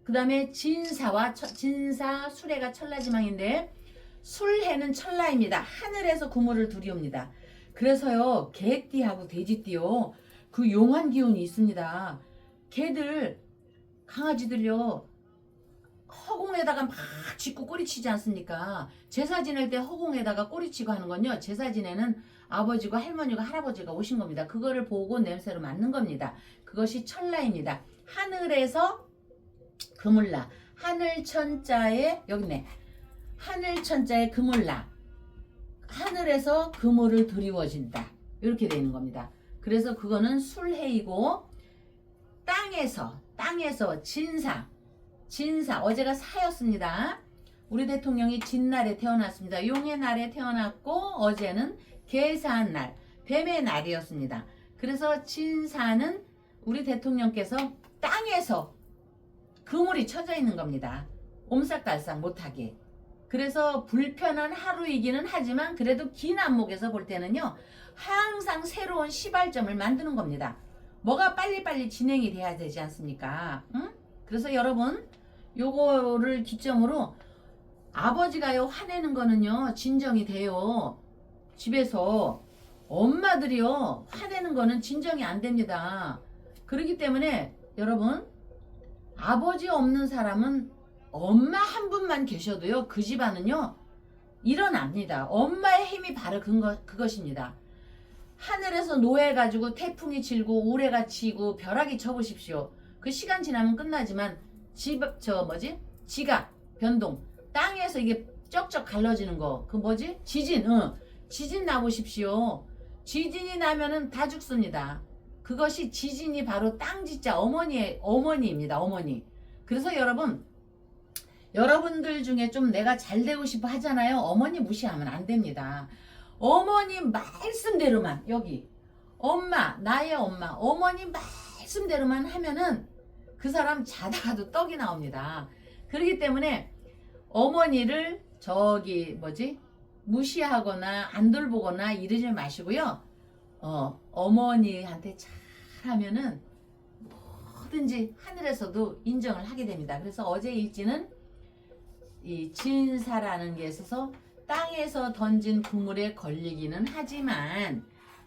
S1: 그 다음에 진사술해가 천라지망인데 술해는 천라입니다. 하늘에서 구물을 두리옵니다. 그래서요 개띠하고 돼지띠요 그 용한 기운이 있습니다. 개들 강아지들요 허공에다가 막 짖고 꼬리치지 않습니까? 제사 지낼 때 허공에다가 꼬리치고 하는 건요 제사 지내는 아버지고 할머니고 할아버지가 오신 겁니다. 그거를 보고 냄새로 맡는 겁니다. 그것이 천라입니다. 하늘에서 그물라 하늘천자에 여기 있네 하늘천자에 그물라 하늘에서 그물을 드리워진다 이렇게 되는 겁니다. 그래서 그거는 술해이고 땅에서 진사 어제가 사였습니다. 우리 대통령이 진날에 태어났습니다. 용의 날에 태어났고 어제는 계사한 날 뱀의 날이었습니다. 그래서 진사는 우리 대통령께서 땅에서 그물이 쳐져 있는 겁니다. 옴싹달싹 못하게. 그래서 불편한 하루이기는 하지만 그래도 긴 안목에서 볼 때는요 항상 새로운 시발점을 만드는 겁니다. 뭐가 빨리빨리 진행이 돼야 되지 않습니까? 응? 그래서 여러분 요거를 기점으로 아버지가요 화내는 거는요 진정이 돼요. 집에서 엄마들이요 화내는 거는 진정이 안 됩니다. 그렇기 때문에 여러분 아버지 없는 사람은 엄마 한 분만 계셔도요 그 집안은요 일어납니다. 엄마의 힘이 바로 그것입니다. 하늘에서 노해가지고 태풍이 치고 우레가 치고 벼락이 쳐보십시오. 그 시간 지나면 끝나지만 지각 변동 땅에서 이게 쩍쩍 갈라지는 거 그 뭐지 지진 지진 나보십시오. 지진이 나면은 다 죽습니다. 그것이 지진이 바로 땅지자 어머니입니다. 어머니. 그래서 여러분들 중에 좀 내가 잘 되고 싶어 하잖아요. 어머니 무시하면 안 됩니다. 어머니 말씀대로만 여기 엄마 나의 엄마 어머니 말씀대로만 하면은 그 사람 자다가도 떡이 나옵니다. 그렇기 때문에 어머니를 무시하거나 안 돌보거나 이러지 마시고요. 어머니한테 잘하면은 뭐든지 하늘에서도 인정을 하게 됩니다. 그래서 어제 일지는 이 진사라는 게 있어서 땅에서 던진 그물에 걸리기는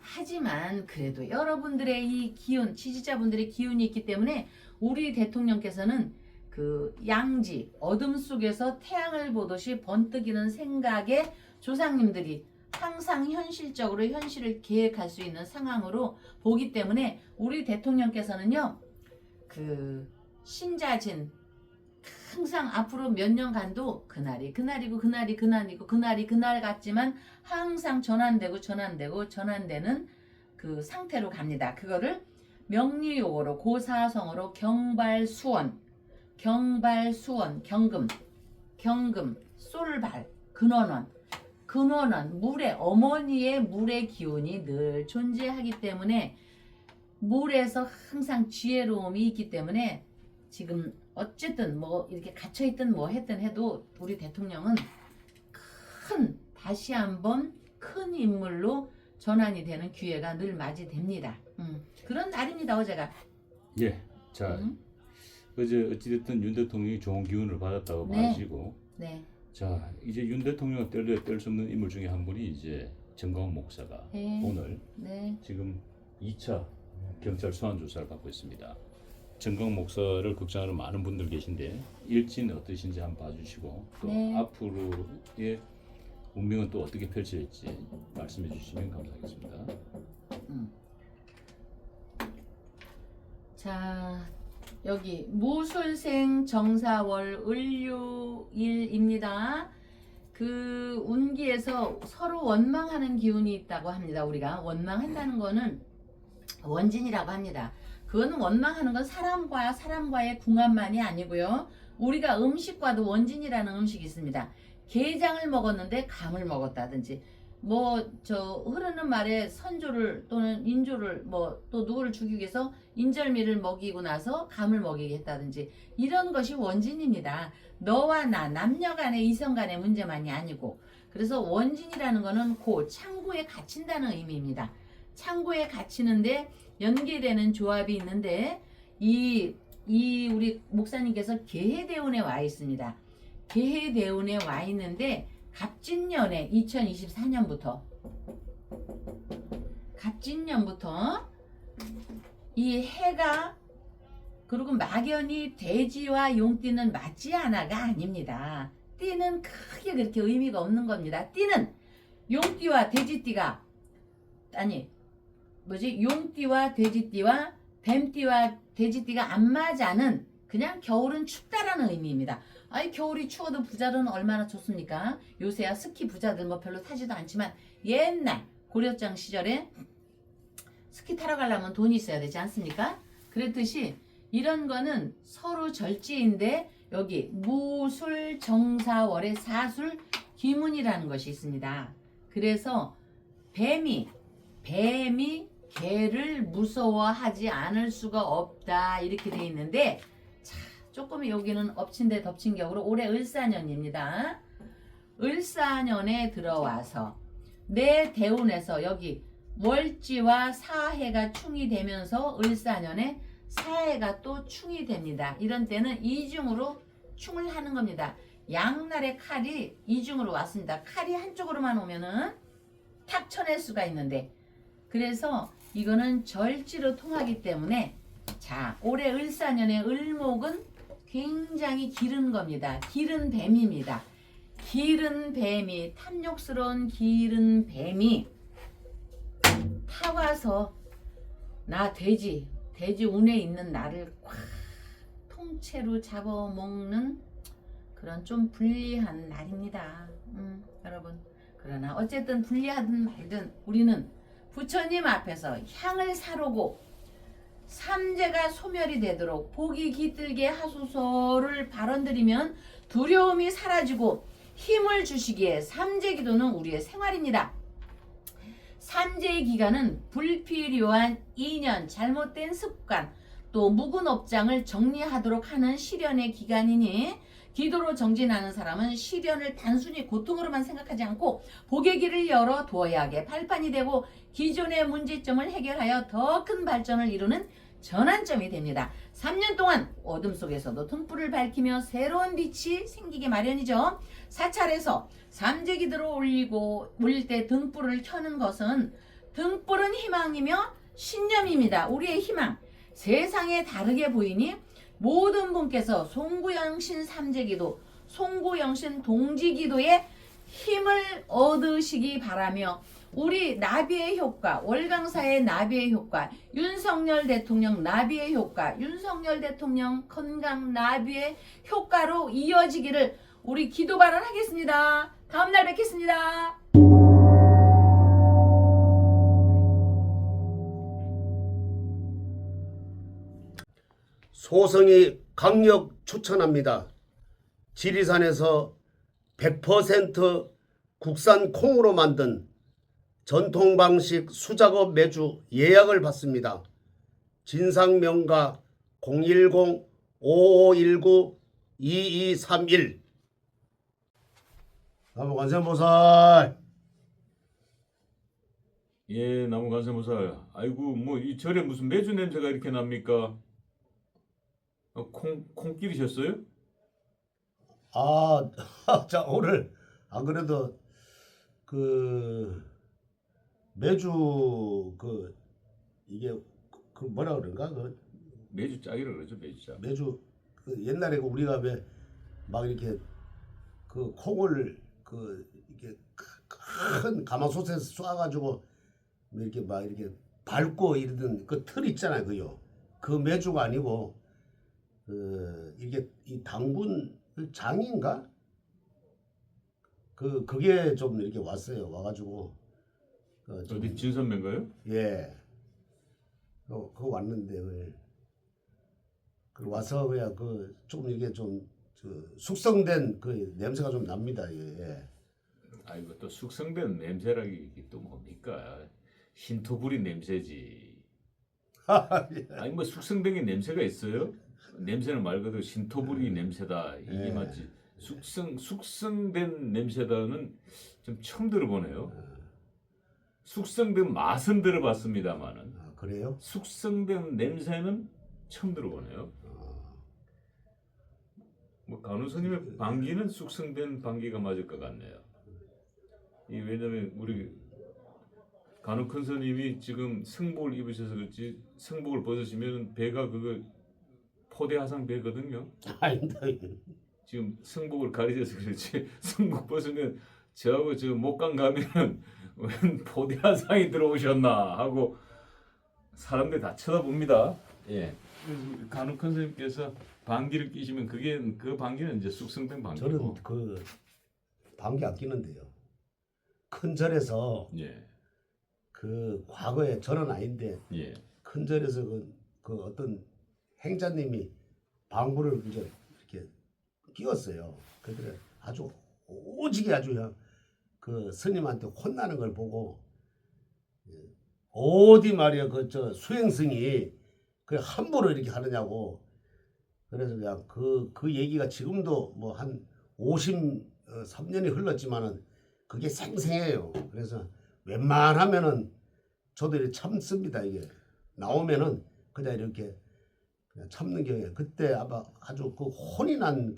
S1: 하지만 그래도 여러분들의 이 기운, 지지자분들의 기운이 있기 때문에 우리 대통령께서는 그 양지 어둠 속에서 태양을 보듯이 번뜩이는 생각에 조상님들이 항상 현실적으로 현실을 계획할 수 있는 상황으로 보기 때문에 우리 대통령께서는요 그 신자진 항상 앞으로 몇 년간도 그날이 그날이고 그날 같지만 항상 전환되는 그 상태로 갑니다. 그거를 명리용어로 고사성어로 경금, 솔발, 근원원, 어머니의 물의 기운이 늘 존재하기 때문에 물에서 항상 지혜로움이 있기 때문에 지금 어쨌든 뭐 이렇게 갇혀있든 뭐 했든 해도 우리 대통령은 다시 한번 큰 인물로 전환이 되는 기회가 늘 맞이됩니다. 그런 날입니다. 어제가.
S2: 예. 자, 어제 어찌됐든 윤 대통령이 좋은 기운을 받았다고 봐지고.
S1: 네.
S2: 자, 이제 윤 대통령을 뗄 수 없는 인물 중에 한 분이 이제 정광훈 목사가 오늘 지금 2차 경찰 소환 조사를 받고 있습니다. 정광훈 목사를 걱정하는 많은 분들 계신데 일진 어떠신지 한번 봐주시고 또 앞으로의 운명은 또 어떻게 펼쳐질지 말씀해 주시면 감사하겠습니다.
S1: 자, 여기 무술생 정사월 을유일입니다. 그 운기에서 서로 원망하는 기운이 있다고 합니다. 우리가 원망한다는 거는 원진이라고 합니다. 그거는 원망하는 건 사람과의 궁합만이 아니고요. 우리가 음식과도 원진이라는 음식이 있습니다. 게장을 먹었는데 감을 먹었다든지 흐르는 말에 선조를 또는 인조를 또 누구를 죽이기 위해서 인절미를 먹이고 나서 감을 먹이게 했다든지 이런 것이 원진입니다. 너와 나 남녀 간의 이성 간의 문제만이 아니고 그래서 원진이라는 거는 창고에 갇힌다는 의미입니다. 창고에 갇히는데 연계되는 조합이 있는데 이 우리 목사님께서 계해대운에 와 있습니다. 계해대운에 와 있는데 갑진년에 2024년부터 이 해가 그리고 막연히 돼지와 용띠는 맞지 않아가 아닙니다. 띠는 크게 그렇게 의미가 없는 겁니다. 띠는 용띠와 돼지띠가 용띠와 돼지띠와 뱀띠와 돼지띠가 안 맞아는 그냥 겨울은 춥다라는 의미입니다. 겨울이 추워도 부자들은 얼마나 좋습니까? 요새야 스키 부자들 별로 타지도 않지만 옛날 고려장 시절에 스키 타러 가려면 돈이 있어야 되지 않습니까? 그랬듯이 이런 거는 서로 절지인데 여기 무술 정사월의 사술 기문이라는 것이 있습니다. 그래서 뱀이 개를 무서워하지 않을 수가 없다 이렇게 돼 있는데 조금 여기는 엎친 데 덮친 격으로 올해 을사년입니다. 을사년에 들어와서 내 대운에서 여기 월지와 사해가 충이 되면서 을사년에 사해가 또 충이 됩니다. 이런 때는 이중으로 충을 하는 겁니다. 양날의 칼이 이중으로 왔습니다. 칼이 한쪽으로만 오면은 탁 쳐낼 수가 있는데, 그래서 이거는 절지로 통하기 때문에, 자, 올해 을사년의 을목은 굉장히 기른 겁니다. 기른 뱀입니다. 기른 뱀이, 탐욕스러운 기른 뱀이 타와서 나 돼지 운에 있는 나를 꽉 통째로 잡아먹는 그런 좀 불리한 날입니다. 여러분, 그러나 어쨌든 불리하든 말든 우리는 부처님 앞에서 향을 사르고 삼재가 소멸이 되도록 복이 깃들게 하소서를 발언드리면 두려움이 사라지고 힘을 주시기에 삼재기도는 우리의 생활입니다. 삼재의 기간은 불필요한 인연, 잘못된 습관, 또 묵은 업장을 정리하도록 하는 시련의 기간이니, 기도로 정진하는 사람은 시련을 단순히 고통으로만 생각하지 않고 복의 길을 열어 도약의 발판이 되고 기존의 문제점을 해결하여 더 큰 발전을 이루는 전환점이 됩니다. 3년 동안 어둠 속에서도 등불을 밝히며 새로운 빛이 생기기 마련이죠. 사찰에서 삼재기도를 올릴 때 등불을 켜는 것은, 등불은 희망이며 신념입니다. 우리의 희망. 세상에 다르게 보이니 모든 분께서 송구영신 삼재기도, 송구영신 동지기도에 힘을 얻으시기 바라며, 우리 나비의 효과, 월강사의 나비의 효과, 윤석열 대통령 나비의 효과, 윤석열 대통령 건강 나비의 효과로 이어지기를 우리 기도 발언하겠습니다. 다음날 뵙겠습니다.
S4: 소성이 강력 추천합니다. 지리산에서 100% 국산 콩으로 만든 전통 방식 수작업 매주 예약을 받습니다. 진상명가 010-5519-2231. 나무관세음보살.
S2: 예, 나무관세음보살. 아이고, 뭐 이 절에 무슨 매주 냄새가 이렇게 납니까? 콩 끼리셨어요?
S4: 자, 오늘 안 그래도 매주 이게 뭐라 그런가,
S2: 매주 짝이라 그러죠, 매주 짝.
S4: 매주 옛날에 우리가 왜 막 이렇게 콩을 이렇게 큰 가마솥에서 쏴가지고 이렇게 막 이렇게 밟고 이러던 그 틀 있잖아요, 그요. 그 매주가 아니고 이게 이 당분 장인가? 그게 좀 이렇게 왔어요. 와가지고
S2: 어디 진선배인가요?
S4: 예. 그거 왔는데 와서 그냥 좀 이게 좀 숙성된 냄새가 좀 납니다. 예.
S2: 아이고, 또 숙성된 냄새라기 이게 또 뭡니까? 신토부리 냄새지. 아니 뭐 숙성된 게 냄새가 있어요? 냄새는 말 그대로 신토부리 냄새다. 이게
S4: 예.
S2: 맞지? 숙성된 냄새다는 좀 처음 들어보네요. 숙성된 맛은 들어봤습니다만은
S4: 그래요?
S2: 숙성된 냄새는 처음 들어보네요. 뭐 간호사님의 방귀는 숙성된 방귀가 맞을 것 같네요. 왜냐면 우리 간호 큰 스님이 지금 승복을 입으셔서 그렇지, 승복을 벗으시면 배가 포대하상 배거든요.
S4: 아닙니다.
S2: 지금 승복을 가리져서 그렇지, 승복 벗으면 저하고 저 목강 가면은 웬 포대하상이 들어오셨나 하고 사람들 다 쳐다봅니다. 예. 그래서 간호 큰 스님께서 방귀를 끼시면 그 방귀는 이제 숙성된 방귀고.
S4: 저는 방귀 안 끼는데요. 큰 절에서
S2: 예.
S4: 과거에 저는 아닌데
S2: 예.
S4: 큰 절에서 어떤 행자님이 방구를 이제 이렇게 끼웠어요. 그래 아주 오지게 아주 스님한테 혼나는 걸 보고, 어디 말이야 저 수행승이 함부로 이렇게 하느냐고. 그래서 그냥 그 얘기가 지금도 뭐 한 53년이 흘렀지만은 그게 생생해요. 그래서 웬만하면은 저도 이렇게 참습니다. 이게 나오면은 그냥 이렇게 그냥 참는 게, 그때 아마 아주 혼이 난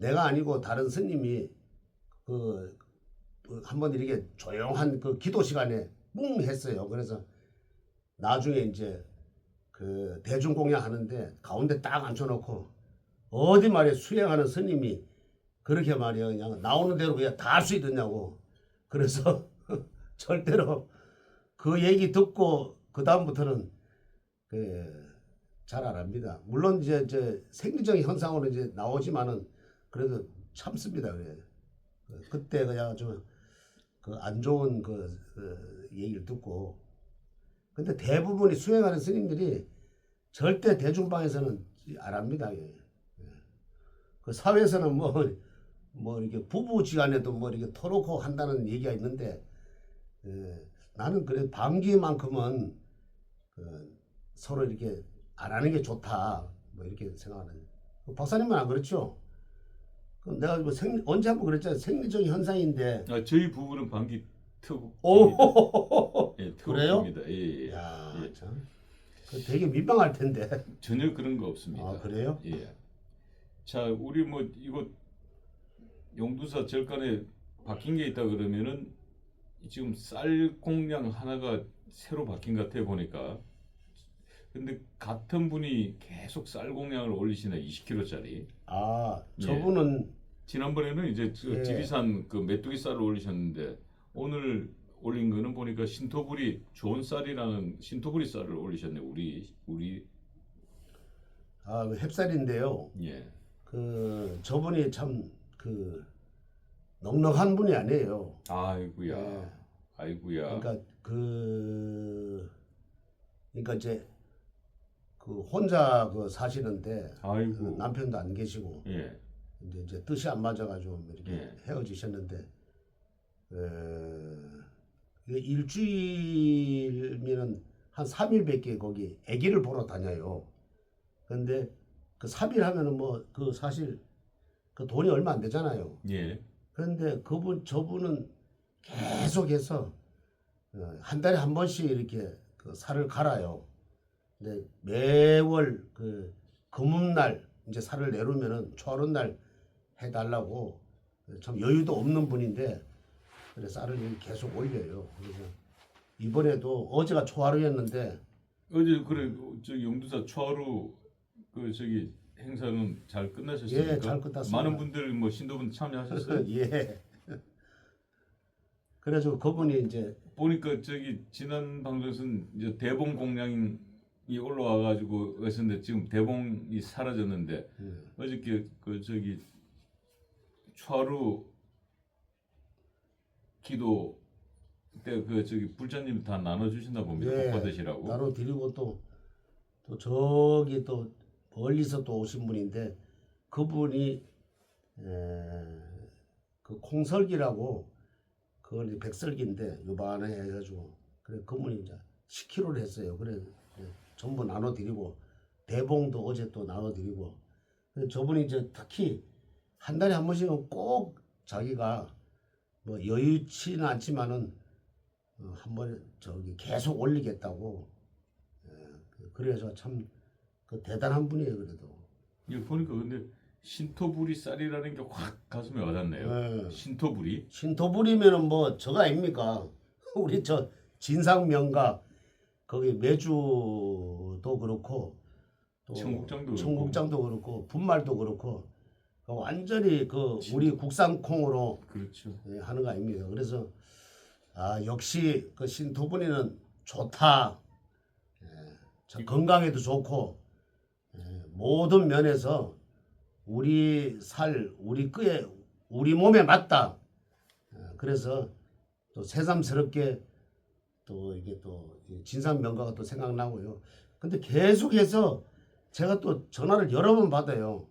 S4: 내가 아니고 다른 스님이 그 한번 이렇게 조용한 그 기도 시간에 뿡 했어요. 그래서 나중에 이제 그 대중 공양 하는데 가운데 딱 앉혀놓고 어디 말이야 수행하는 스님이 그렇게 말이야 그냥 나오는 대로 그냥 다 할 수 있느냐고. 그래서 절대로 그 얘기 듣고 그 다음부터는 잘 안 합니다. 물론 이제 생리적인 현상으로 이제 나오지만은 그래도 참습니다. 그래. 그때 그냥 좀 그 안 좋은 그 얘기를 듣고. 근데 대부분이 수행하는 스님들이 절대 대중방에서는 안 합니다. 예. 그 사회에서는 뭐 이렇게 부부지간에도 뭐 이렇게 터놓고 한다는 얘기가 있는데 나는 그래 방귀만큼은 서로 이렇게 안 하는 게 좋다 뭐 이렇게 생각하는. 박사님은 안 그렇죠? 그럼 내가 뭐 언제 한번 그랬잖아요. 생리적인 현상인데.
S2: 저희 부부는 방귀 트고.
S4: 오,
S2: 예,
S4: 그래요?
S2: 트고입니다. 예.
S4: 야,
S2: 예.
S4: 참. 그 되게 민망할 텐데.
S2: 전혀 그런 거 없습니다.
S4: 아, 그래요?
S2: 예. 자, 우리 뭐 이거 용두사 절간에 바뀐 게 있다 그러면은 지금 쌀 공량 하나가 새로 바뀐 것 같아 보니까. 근데 같은 분이 계속 쌀 공량을 올리시네. 20kg짜리.
S4: 아,
S2: 예.
S4: 저분은
S2: 지난번에는 이제
S4: 예.
S2: 지리산 그 메뚜기 쌀을 올리셨는데 오늘 올린 거는 보니까 신토부리 좋은 쌀이라는 신토부리 쌀을 올리셨네. 우리
S4: 그 햅쌀인데요.
S2: 예.
S4: 그 저분이 참 그 넉넉한 분이 아니에요.
S2: 아이고야.
S4: 예.
S2: 아이고야.
S4: 그러니까 이제 그 혼자 그 사시는데
S2: 아이고.
S4: 그 남편도 안 계시고
S2: 예.
S4: 이제 뜻이 안 맞아가지고 이렇게
S2: 예.
S4: 헤어지셨는데 이게 일주일이면은 한 3일밖에 거기 아기를 보러 다녀요. 근데 그 3일 하면은 뭐 그 사실 그 돈이 얼마 안 되잖아요.
S2: 예.
S4: 그런데 저분은 계속해서 한 달에 한 번씩 이렇게 그 살을 갈아요. 근데 매월 그 금음날 이제 살을 내려면은 초하룻 날 해달라고. 참 여유도 없는 분인데 그래 쌀을 계속 올려요. 그래서 이번에도 어제가 초하루였는데
S2: 어제 그래 저 용두사 초하루 그 저기 행사는 잘 끝나셨습니까?
S4: 예, 잘 끝났습니다.
S2: 많은 분들 뭐 신도분 참여하셨어요?
S4: 예. 그래서 그분이 이제
S2: 보니까 저기 지난 방송에서는 이제 대봉 공량이 올라와가지고 했었는데 지금 대봉이 사라졌는데 어저께 그 저기 초하루 기도 때 그 저기 불자님 다 나눠주신다 봅니다. 복 받으시라고.
S4: 나눠 드리고 또 저기 또 멀리서 또 오신 분인데 그분이 그 콩설기라고 그걸 이제 백설기인데 요만해 해가지고 그래 그분이 이제 10kg를 했어요. 그래 전부 나눠 드리고 대봉도 어제 또 나눠 드리고 저분이 이제 특히 한 달에 한 번씩은 꼭 자기가 뭐 여유치는 않지만은 한 번에 저기 계속 올리겠다고. 그래서 참 그 대단한 분이에요. 그래도
S2: 이거 보니까 근데 신토부리 쌀이라는 게 확 가슴에 와닿네요. 신토부리.
S4: 신토부리면은 뭐 저거 아닙니까? 우리 저 진상명가 거기 매주도 그렇고 또 청국장도 그렇고 분말도 그렇고 완전히 그 우리 국산콩으로
S2: 그렇죠.
S4: 하는 거 아닙니까? 그래서 역시 그 신토부리는 좋다. 건강에도 좋고 모든 면에서 우리 우리 끄에 우리 몸에 맞다. 그래서 또 새삼스럽게 또 이게 또 진상명가가 또 생각나고요. 근데 계속해서 제가 또 전화를 여러 번 받아요.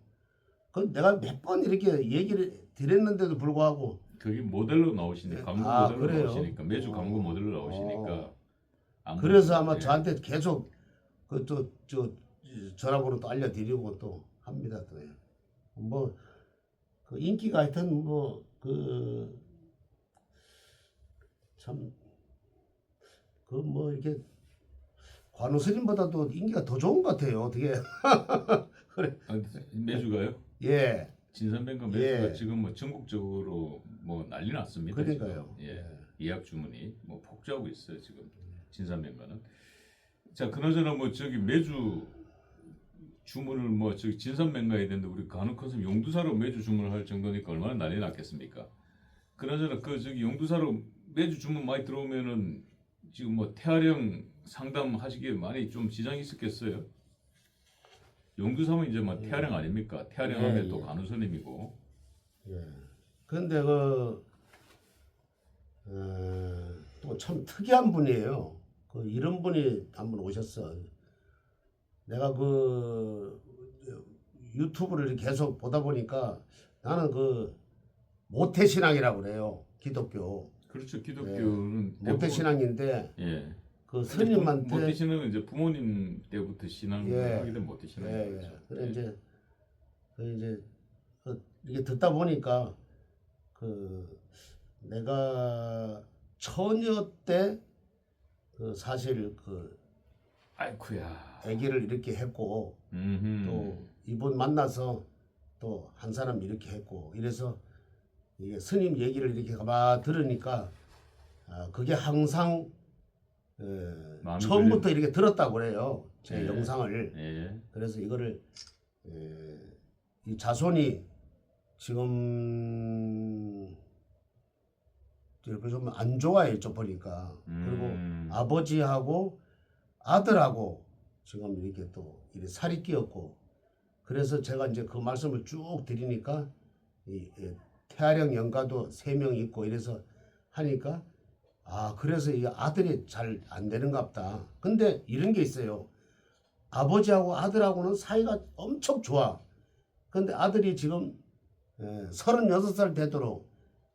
S4: 그 내가 몇 번 이렇게 얘기를 드렸는데도 불구하고
S2: 그게 모델로 나오시니까 광고 모델로
S4: 그래요?
S2: 나오시니까 매주 광고 모델로 나오시니까
S4: 그래서 아마 저한테 계속 그 또 전화번호 또 알려드리고 또 합니다. 또 뭐 그 인기가 하여튼 뭐 그 참 그 뭐 이렇게 관우스님보다도 인기가 더 좋은 것 같아요. 어떻게 그래?
S2: 매주가요?
S4: 예.
S2: 진산면가 매주가
S4: 예.
S2: 지금 뭐 전국적으로 뭐 난리 났습니다.
S4: 그러니까요.
S2: 지금. 예. 예약 주문이 뭐 폭주하고 있어요 지금 진산면가는. 자, 그나저나 뭐 저기 매주 주문을 뭐 저기 진산면가에 되는데 우리 간혹 컨셉 용두사로 매주 주문을 할 정도니까 얼마나 난리 났겠습니까? 그나저나 그 저기 용두사로 매주 주문 많이 들어오면은 지금 뭐 태아령 상담하시기에 많이 좀 지장이 있었겠어요? 용두사면 이제 뭐 태아령 아닙니까? 태아령 하면
S4: 예,
S2: 또
S4: 예.
S2: 간호선임이고.
S4: 예. 근데 또 참 특이한 분이에요. 이런 분이 한 분 오셨어. 내가 유튜브를 계속 보다 보니까 나는 모태신앙이라고 그래요. 기독교.
S2: 그렇죠. 기독교는
S4: 모태신앙인데
S2: 예.
S4: 스님한테
S2: 모태신앙은 이제 부모님 때부터 신앙을
S4: 예.
S2: 하게 된 모태신앙인
S4: 예,
S2: 거죠.
S4: 예. 그래 이제 이게 듣다 보니까 내가 처녀 때 사실
S2: 아이쿠야.
S4: 아기를 이렇게 했고 또 이분 만나서 또 한 사람 이렇게 했고 이래서 이게 스님 얘기를 이렇게 가만 들으니까 그게 항상
S2: 마음이
S4: 처음부터 이렇게 들었다고 그래요. 제
S2: 예.
S4: 영상을.
S2: 예.
S4: 그래서 이거를 이 자손이 지금 이렇게 좀 안 좋아요. 저 보니까. 그리고 아버지하고 아들하고 지금 이렇게 또 이렇게 살이 끼었고 그래서 제가 이제 그 말씀을 쭉 드리니까 이 태아령 영가도 3명 있고 이래서 하니까 그래서 이 아들이 잘 안 되는갑다. 근데 이런 게 있어요. 아버지하고 아들하고는 사이가 엄청 좋아. 근데 아들이 지금 36살 되도록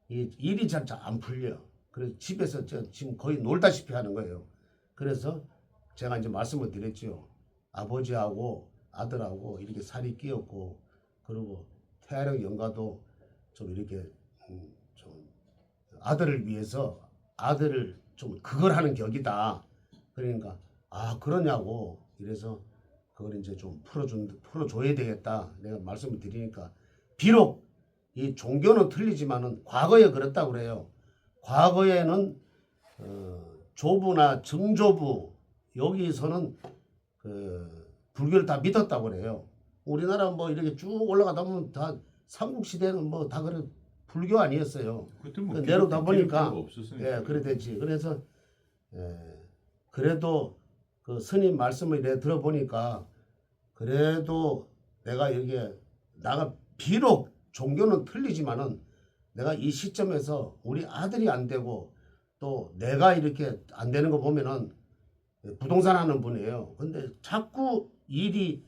S4: 이 일이 잘 안 풀려. 그래서 집에서 지금 거의 놀다시피 하는 거예요. 그래서 제가 이제 말씀을 드렸죠. 아버지하고 아들하고 이렇게 살이 끼었고 그리고 태아령 영가도 좀 이렇게 좀 아들을 위해서 아들을 좀 그걸 하는 격이다. 그러니까 그러냐고 이래서 그걸 이제 좀 풀어줘야 되겠다. 내가 말씀을 드리니까 비록 이 종교는 틀리지만은 과거에 그랬다고 그래요. 과거에는 조부나 증조부 여기서는 불교를 다 믿었다고 그래요. 우리나라 뭐 이렇게 쭉 올라가다 보면 다 삼국시대는 뭐 다 그래 불교 아니었어요.
S2: 그때 뭐
S4: 내려다 보니까
S2: 없었으니까.
S4: 그래 됐지. 그래서 그래도 그 스님 말씀을 내가 들어보니까 그래도 내가 나가 비록 종교는 틀리지만은 내가 이 시점에서 우리 아들이 안 되고 또 내가 이렇게 안 되는 거 보면은 부동산 하는 분이에요. 근데 자꾸 이렇게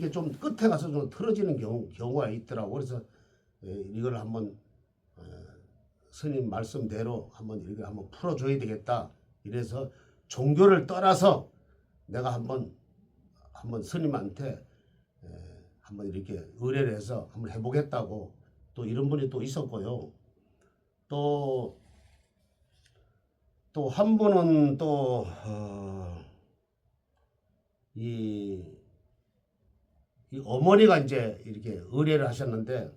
S4: 좀 끝에 가서 좀 틀어지는 경우가 있더라고. 그래서 이걸 한번 스님 말씀대로 한번 이렇게 한번 풀어줘야 되겠다. 이래서 종교를 떠나서 내가 한번 스님한테 한번 이렇게 의뢰를 해서 한번 해보겠다고 또 이런 분이 또 있었고요. 또 한 분은 이 어머니가 이제 이렇게 의뢰를 하셨는데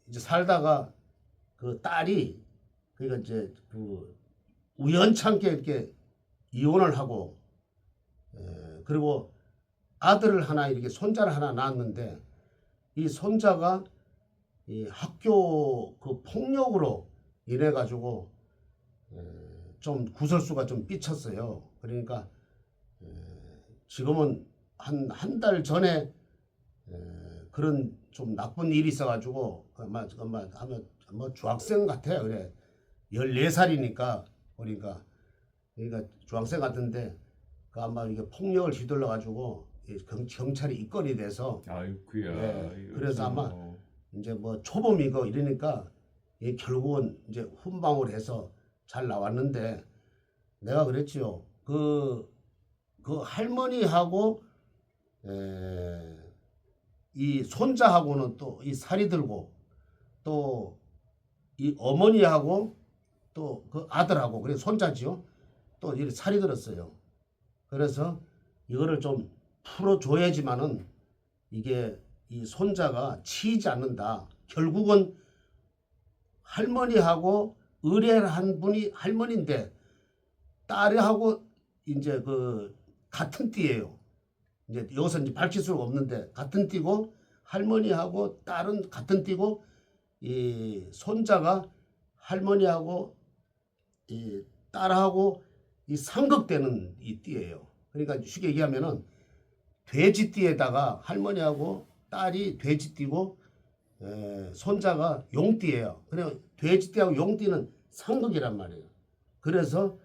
S4: 이제 살다가 그 딸이 그러니까 이제 우연찮게 이렇게 이혼을 하고 그리고 아들을 하나 이렇게 손자를 하나 낳았는데 이 손자가 이 학교 폭력으로 인해 가지고 좀 구설수가 좀 삐쳤어요. 그러니까 지금은 한 달 전에 그런 좀 나쁜 일이 있어가지고 아마 중학생 같아요. 그래 14살이니까 그러니까 중학생 같은데 아마 이게 폭력을 휘둘러 가지고 경찰이 입건이 돼서
S2: 아이쿠야.
S4: 그래서 아마 이제 뭐 초범이고 이러니까 결국은 이제 훈방을 해서 잘 나왔는데 내가 그랬지요. 그 할머니하고 이 손자하고는 또 이 살이 들고 또 이 어머니하고 또 그 아들하고 그래 손자지요. 또 이 살이 들었어요. 그래서 이거를 좀 풀어줘야지만은 이게 이 손자가 치이지 않는다. 결국은 할머니하고 의뢰를 한 분이 할머니인데 딸하고 이제 그 같은 띠예요. 이제 여기서 이제 밝힐 수가 없는데 같은 띠고 할머니하고 딸은 같은 띠고 이 손자가 할머니하고 이 딸하고 이 삼극되는 이 띠예요. 그러니까 쉽게 얘기하면은 돼지띠에다가 할머니하고 딸이 돼지띠고 손자가 용띠예요. 그냥 돼지띠하고 용띠는 삼극이란 말이에요. 그래서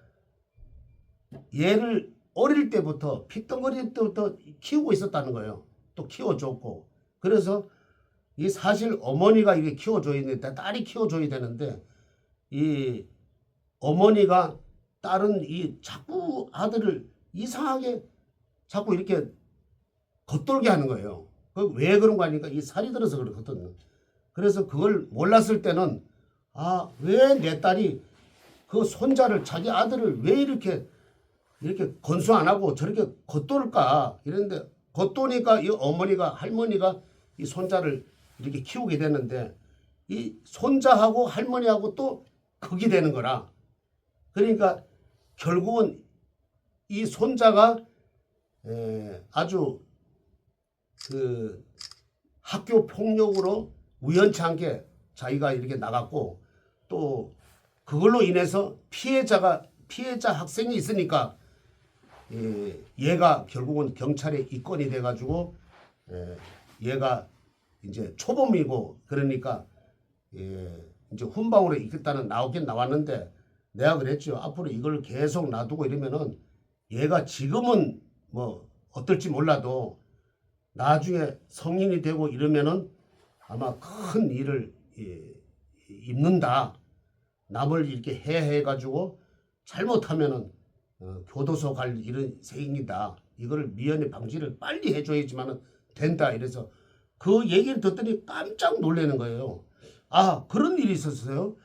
S4: 얘를 어릴 때부터 핏덩거릴 때부터 키우고 있었다는 거예요. 또 키워줬고. 그래서 이 사실 어머니가 이게 키워줘야 되는데 딸이 키워줘야 되는데 이 어머니가 딸은 이 자꾸 아들을 이상하게 자꾸 이렇게 겉돌게 하는 거예요. 왜 그런 거 하니까 이 살이 들어서 그렇거든요. 그래서 그걸 몰랐을 때는 아, 왜 내 딸이 그 손자를 자기 아들을 왜 이렇게 건수 안 하고 저렇게 겉돌까 이랬는데 겉도니까 이 어머니가 할머니가 이 손자를 이렇게 키우게 됐는데 이 손자하고 할머니하고 또 극이 되는 거라. 그러니까 결국은 이 손자가 아주 그 학교 폭력으로 우연치 않게 자기가 이렇게 나갔고 또 그걸로 인해서 피해자 학생이 있으니까 얘가 결국은 경찰에 입건이 돼가지고 얘가 이제 초범이고 그러니까 이제 훈방으로 있겠다는 나오긴 나왔는데 내가 그랬죠. 앞으로 이걸 계속 놔두고 이러면은 얘가 지금은 뭐 어떨지 몰라도 나중에 성인이 되고 이러면은 아마 큰 일을 입는다. 남을 이렇게 해가지고 잘못하면은 교도소 갈 일은 생긴다. 이거를 미연에 방지를 빨리 해줘야지만은 된다. 이래서 그 얘기를 듣더니 깜짝 놀라는 거예요. 아, 그런 일이 있었어요.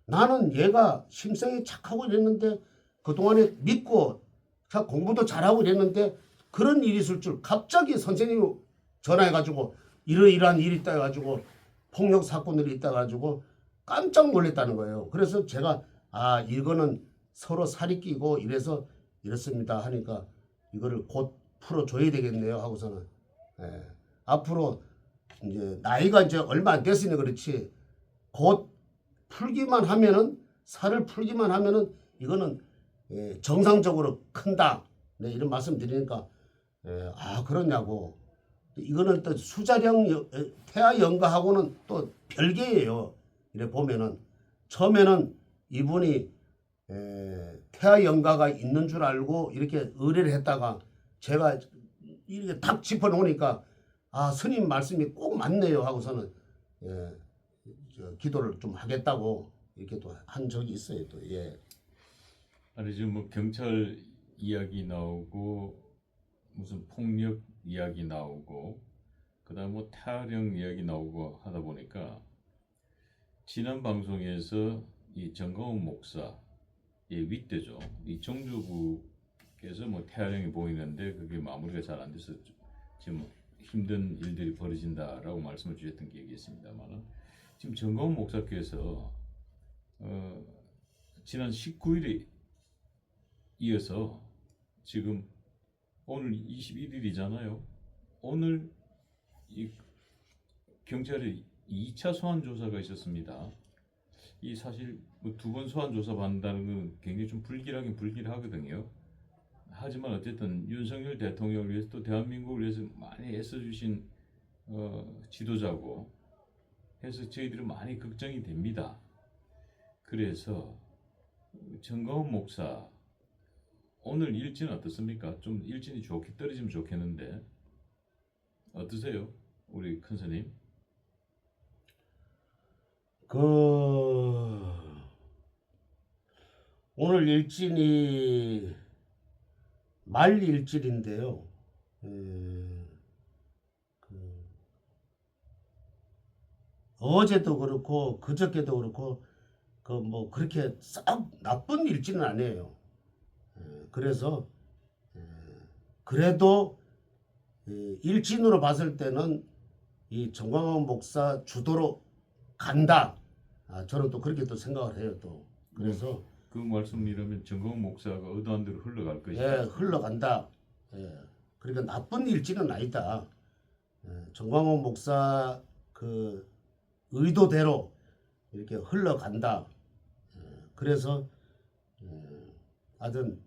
S4: 나는 얘가 심성이 착하고 이랬는데 그동안에 믿고 공부도 잘하고 이랬는데 그런 일이 있을 줄 갑자기 선생님이 전화해가지고 이러이러한 일이 있다 해가지고 폭력 사건들이 있다 해가지고 깜짝 놀랐다는 거예요. 그래서 제가 아, 이거는 서로 살이 끼고 이래서 이렇습니다 하니까 이거를 곧 풀어줘야 되겠네요 하고서는 앞으로 이제 나이가 이제 얼마 안 됐으니 그렇지 곧 풀기만 하면은 살을 풀기만 하면은 이거는 정상적으로 큰다. 네, 이런 말씀 드리니까 아 그러냐고 이거는 또 수자령 태아 연가하고는 또 별개예요. 이래 보면은 처음에는 이분이 태아 연가가 있는 줄 알고 이렇게 의뢰를 했다가 제가 이렇게 탁 짚어놓으니까 아 스님 말씀이 꼭 맞네요 하고서는 기도를 좀 하겠다고 이렇게 또 한 적이 있어요 또
S2: 아니 지금 뭐 경찰 이야기 나오고 무슨 폭력 이야기 나오고 그다음 뭐 태아령 이야기 나오고 하다 보니까 지난 방송에서 이 정가원 목사 윗대죠 이 정주부께서 뭐 태아령이 보이는데 그게 마무리가 잘 안 돼서 지금 힘든 일들이 벌어진다라고 말씀을 주셨던 기억이 있습니다만 지금 정가원 목사께서 지난 19일에 이어서 지금 오늘 21일이잖아요. 오늘 이 경찰에 2차 소환 조사가 있었습니다. 이 사실 뭐 2번 소환 조사 받는다는 건 굉장히 좀 불길하거든요. 하지만 어쨌든 윤석열 대통령을 위해서 또 대한민국을 위해서 많이 애써주신 지도자고 해서 저희들은 많이 걱정이 됩니다. 그래서 정가원 목사 오늘 일진 어떻습니까? 좀 일진이 좋게 떨어지면 좋겠는데 어떠세요? 우리 큰스님?
S4: 오늘 일진이 말 일진인데요. 어제도 그렇고 그저께도 그렇고 뭐 그렇게 썩 나쁜 일진은 아니에요. 그래서 그래도 일진으로 봤을 때는 이 정광훈 목사 주도로 간다. 저는 또 그렇게 또 생각을 해요. 또 그래서
S2: 그 말씀이라면 정광훈 목사가 의도한 대로 흘러갈 것이다.
S4: 예, 흘러간다. 예, 그러니까 나쁜 일지는 아니다. 정광훈 목사 그 의도대로 이렇게 흘러간다. 그래서 하여튼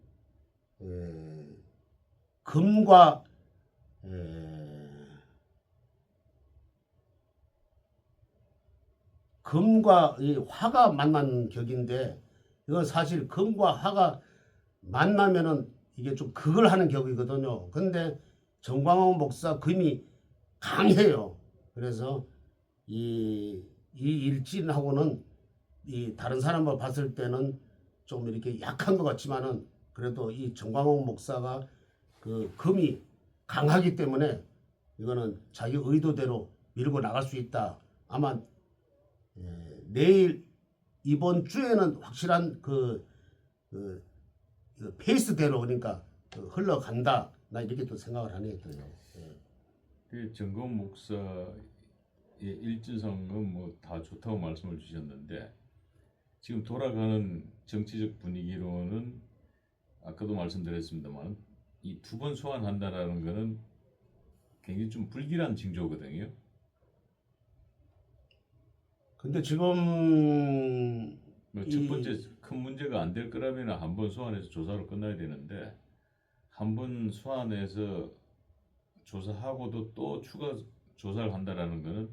S4: 금과 금과 이 화가 만난 격인데 이건 사실 금과 화가 만나면은 이게 좀 극을 하는 격이거든요. 근데 정광훈 목사 금이 강해요. 그래서 이 일진하고는 이 다른 사람을 봤을 때는 좀 이렇게 약한 것 같지만은 그래도 이 정광훈 목사가 그 금이 강하기 때문에 이거는 자기 의도대로 밀고 나갈 수 있다. 아마 내일 이번 주에는 확실한 그 페이스대로 그러니까 흘러간다. 나 이렇게 또 생각을 하네요.
S2: 그 정광훈 목사의 일진성은 뭐 다 좋다고 말씀을 주셨는데 지금 돌아가는 정치적 분위기로는 아까도 말씀드렸습니다만 이 두 번 소환한다라는 거는 굉장히 좀 불길한 징조거든요.
S4: 근데 지금
S2: 첫 번째 큰 문제가 안 될 거라면 한 번 소환해서 조사로 끝나야 되는데 한 번 소환해서 조사하고도 또 추가 조사를 한다라는 거는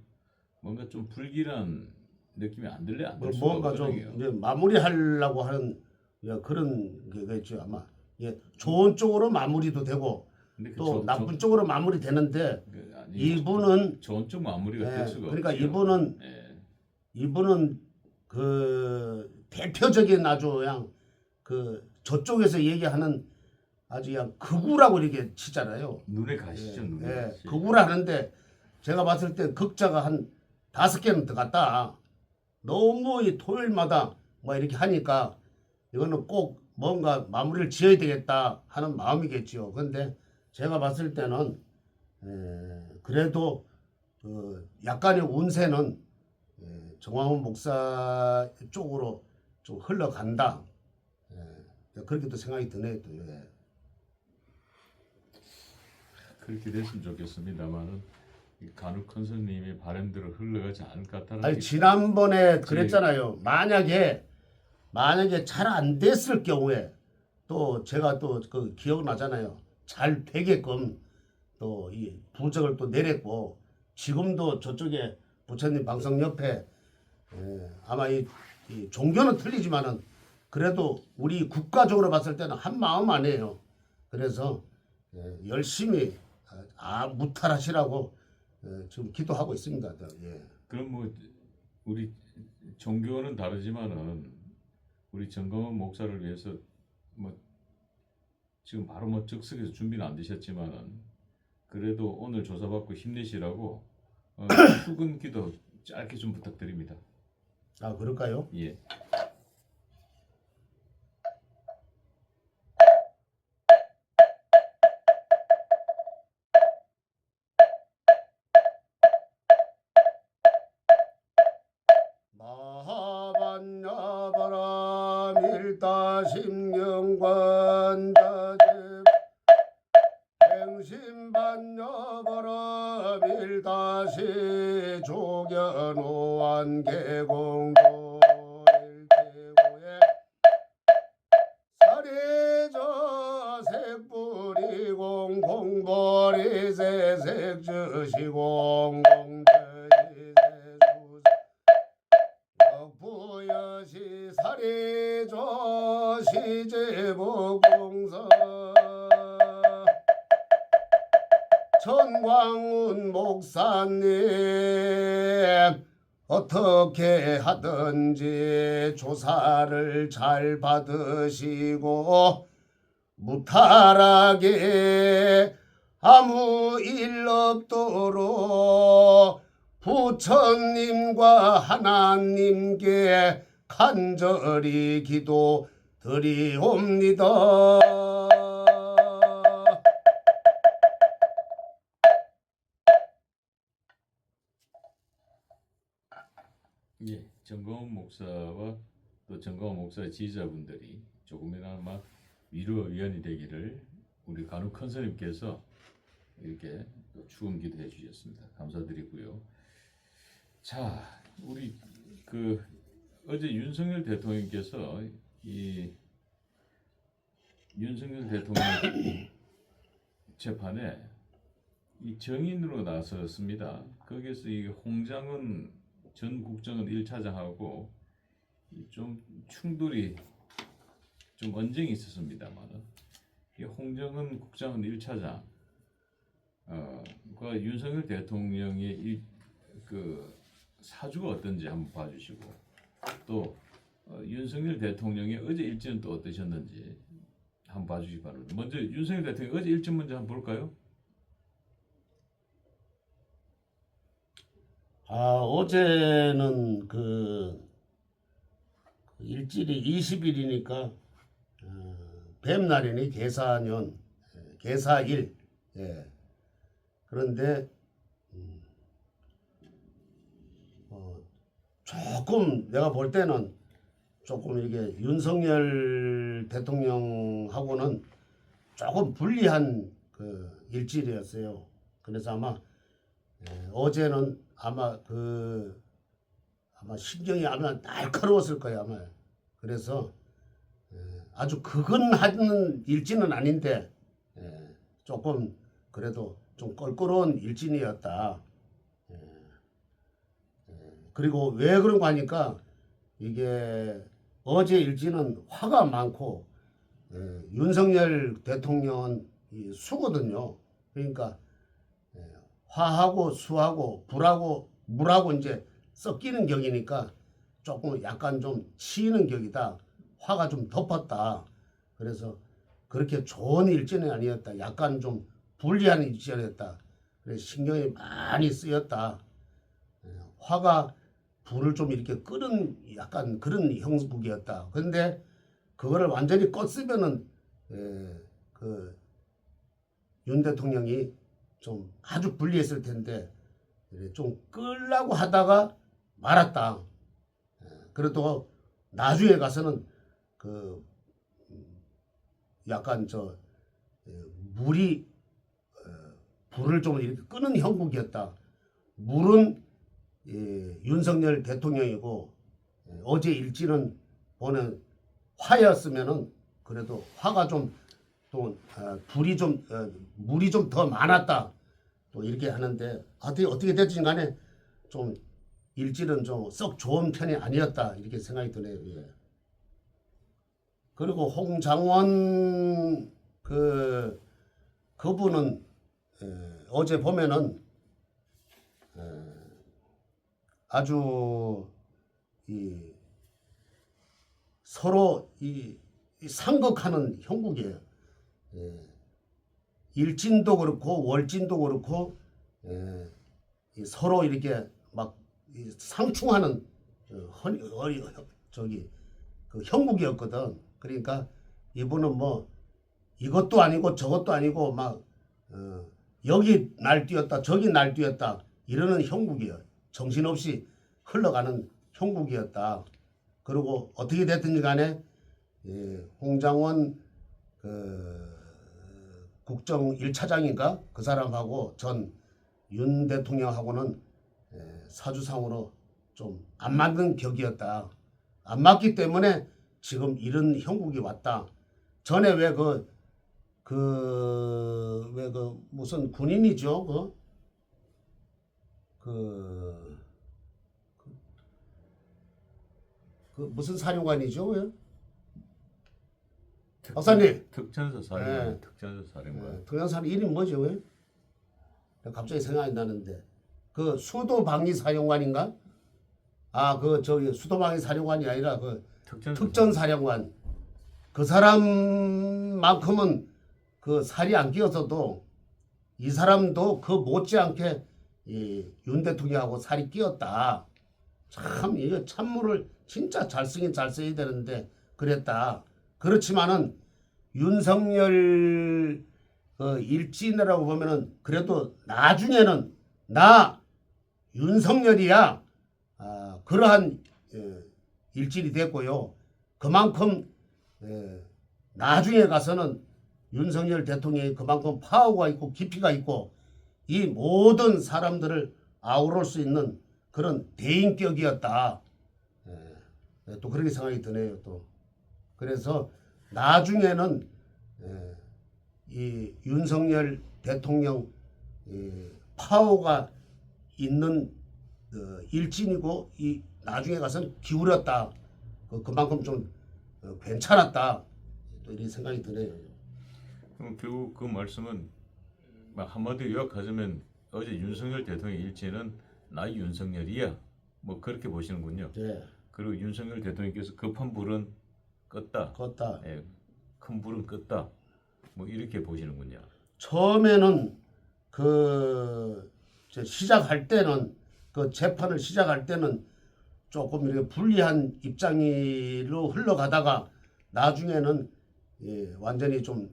S2: 뭔가 좀 불길한 느낌이 안 들래 안 들 수가
S4: 뭔가
S2: 없거든요.
S4: 좀 이제 마무리하려고 하는 그런 게 있죠 아마. 좋은 쪽으로 마무리도 되고
S2: 근데
S4: 또 나쁜 쪽으로 마무리되는데 이분은
S2: 좋은 쪽 마무리가 될 수가
S4: 그러니까
S2: 없죠.
S4: 이분은 그 대표적인 아주 그냥 그 저쪽에서 얘기하는 아주 그냥 극우라고 이렇게 치잖아요.
S2: 눈에 가시죠, 눈에 가시.
S4: 극우라 하는데 제가 봤을 때 극자가 한 5개는 들어갔다. 너무 이 토요일마다 뭐 이렇게 하니까 이거는 꼭 뭔가 마무리를 지어야 되겠다 하는 마음이겠지요. 근데 제가 봤을 때는 그래도 약간의 운세는 정광훈 목사 쪽으로 좀 흘러간다. 그렇게 또 생각이 드네요. 또.
S2: 그렇게 됐으면 좋겠습니다만은 간혹 큰스님의 바람대로 흘러가지 않을 것 같다는
S4: 아니 지난번에 그랬잖아요. 만약에 잘 안 됐을 경우에 또 제가 또 그 기억나잖아요. 잘 되게끔 또 이 부적을 또 내렸고 지금도 저쪽에 부처님 방송 옆에 아마 이 종교는 틀리지만은 그래도 우리 국가적으로 봤을 때는 한 마음 아니에요. 그래서 열심히 무탈하시라고 지금 기도하고 있습니다.
S2: 그럼 뭐 우리 종교는 다르지만은 우리 정광훈 목사를 위해서 뭐 지금 바로 뭐 즉석에서 준비는 안 되셨지만은 그래도 오늘 조사받고 힘내시라고 출근기도 짧게 좀 부탁드립니다.
S4: 그럴까요?
S2: 예.
S4: 마하반야바람 일다심경관자집 행심반야바람 일다시 조견호한 계공도 일대고에 사리저 색뿌리공 공벌이 새색주시공 부여시 사리조 시제복공서 전광훈 목사님 어떻게 하든지 조사를 잘 받으시고 무탈하게 아무 일 없도록 부처님과 하나님께 간절히 기도 드리옵니다.
S2: 예, 정광훈 목사와 또 정광훈 목사의 지지자분들이 조금이나마 위로 위안이 되기를 우리 간혹 큰 스님께서 이렇게 또 축원 기도해 주셨습니다. 감사드리고요. 자, 우리 그 어제 윤석열 대통령께서 이 윤석열 대통령 재판에 이 정인으로 나섰습니다. 거기서 이 홍장은 전 국정원 1차장하고 좀 충돌이 좀 언쟁이 있었습니다만 이 홍정은 국정원 1차장 과 윤석열 대통령의 그 사주가 어떤지 한번 봐주시고 또 윤석열 대통령의 어제 일지는 또 어떠셨는지 한번 봐주시기 바랍니다. 먼저 윤석열 대통령 어제 일지 먼저 한번 볼까요?
S4: 어제는 그 일질이 20일이니까 뱀날이니 계사년 계사일. 예. 그런데 조금 내가 볼 때는 조금 이게 윤석열 대통령하고는 조금 불리한 그 일질이었어요. 그래서 아마 어제는 아마 신경이 아마 날카로웠을 거예요 아마. 그래서 아주 그건하는 일진은 아닌데 조금 그래도 좀 껄끄러운 일진이었다. 그리고 왜 그런가 하니까 이게 어제 일진은 화가 많고 윤석열 대통령은 수거든요. 그러니까 화하고 수하고 불하고 물하고 이제 섞이는 격이니까 조금 약간 좀 치이는 격이다. 화가 좀 덮었다. 그래서 그렇게 좋은 일진이 아니었다. 약간 좀 불리한 일진이었다. 그래서 신경이 많이 쓰였다. 화가 불을 좀 이렇게 끄는 약간 그런 형국이었다. 근데 그거를 완전히 껐으면은 그 윤 대통령이 좀 아주 불리했을 텐데 좀 끌라고 하다가 말았다. 그래도 나중에 가서는 그 약간 물이 불을 좀 이렇게 끄는 형국이었다. 물은 윤석열 대통령이고 어제 일지는 보는 화였으면은 그래도 화가 좀 또 불이 좀 물이 좀 더 많았다. 또 이렇게 하는데 어떻게 됐든 간에 좀 일질은 좀 썩 좋은 편이 아니었다 이렇게 생각이 드네요. 예. 그리고 홍장원 그분은 어제 보면은 아주 서로 상극하는 형국이에요. 일진도 그렇고 월진도 그렇고 서로 이렇게 막 상충하는 그 형국이었거든. 그러니까 이분은 뭐 이것도 아니고 저것도 아니고 막 여기 날뛰었다 저기 날뛰었다 이러는 형국이에요. 정신없이 흘러가는 형국이었다. 그리고 어떻게 됐든지 간에 홍장원 국정 1차장인가 그 사람하고 전 윤 대통령하고는 사주상으로 좀 안 맞는 격이었다. 안 맞기 때문에 지금 이런 형국이 왔다. 전에 왜 무슨 군인이죠? 그 무슨 사령관이죠? 왜? 박사님.
S2: 특전사 사령관. 특전사 사령관.
S4: 특전사 이름 뭐죠? 왜? 갑자기 생각이 나는데 그 수도방위 사령관인가? 저기 수도방위 사령관이 아니라 그 특전 사령관. 그 사람만큼은 그 살이 안 끼어서도 이 사람도 그 못지않게 윤 대통령하고 살이 끼었다. 참 이거 찬물을 진짜 잘 쓰긴 잘 써야 되는데 그랬다. 그렇지만은 윤석열 일진이라고 보면은 그래도 나중에는 나 윤석열이야. 그러한 일진이 됐고요. 그만큼 나중에 가서는 윤석열 대통령이 그만큼 파워가 있고 깊이가 있고 이 모든 사람들을 아우를 수 있는 그런 대인격이었다. 또 그렇게 생각이 드네요. 또 그래서 나중에는 이 윤석열 대통령 파워가 있는 일진이고 이 나중에 가서는 기울였다. 그만큼 좀 괜찮았다. 또 이런 생각이 드네요.
S2: 그럼 결국 그 말씀은 막 한마디로 요약하자면 어제 윤석열 대통령 일체는 나 윤석열이야. 뭐 그렇게 보시는군요.
S4: 네,
S2: 그리고 윤석열 대통령께서 급한 불은 껐다.
S4: 그렇다.
S2: 예, 큰 불은 껐다. 뭐 이렇게 보시는군요.
S4: 처음에는 시작할 때는 그 재판을 시작할 때는 조금 이렇게 불리한 입장으로 흘러가다가 나중에는 완전히 좀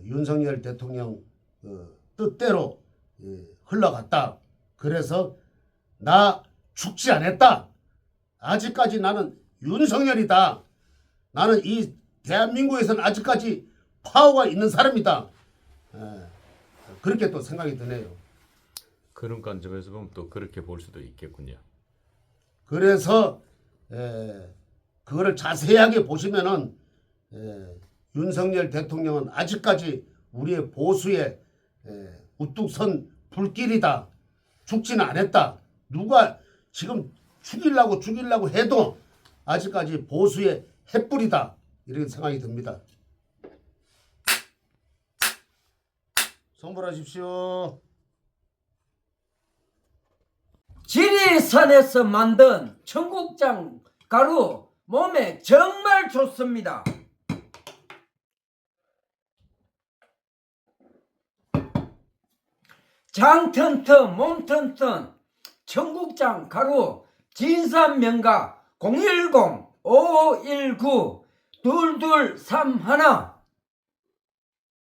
S4: 윤석열 대통령 뜻대로 흘러갔다. 그래서 나 죽지 않았다. 아직까지 나는 윤석열이다. 나는 이 대한민국에서는 아직까지 파워가 있는 사람이다. 그렇게 또 생각이 드네요.
S2: 그런 관점에서 보면 또 그렇게 볼 수도 있겠군요.
S4: 그래서 그거를 자세하게 보시면은 윤석열 대통령은 아직까지 우리의 보수의 우뚝 선 불길이다. 죽지는 않았다. 누가 지금 죽이려고 해도 아직까지 보수의 횃불이다. 이렇게 생각이 듭니다. 성불하십시오.
S5: 지리산에서 만든 청국장 가루 몸에 정말 좋습니다. 장 튼튼 몸 튼튼 청국장 가루 진산명가 010-5519-2231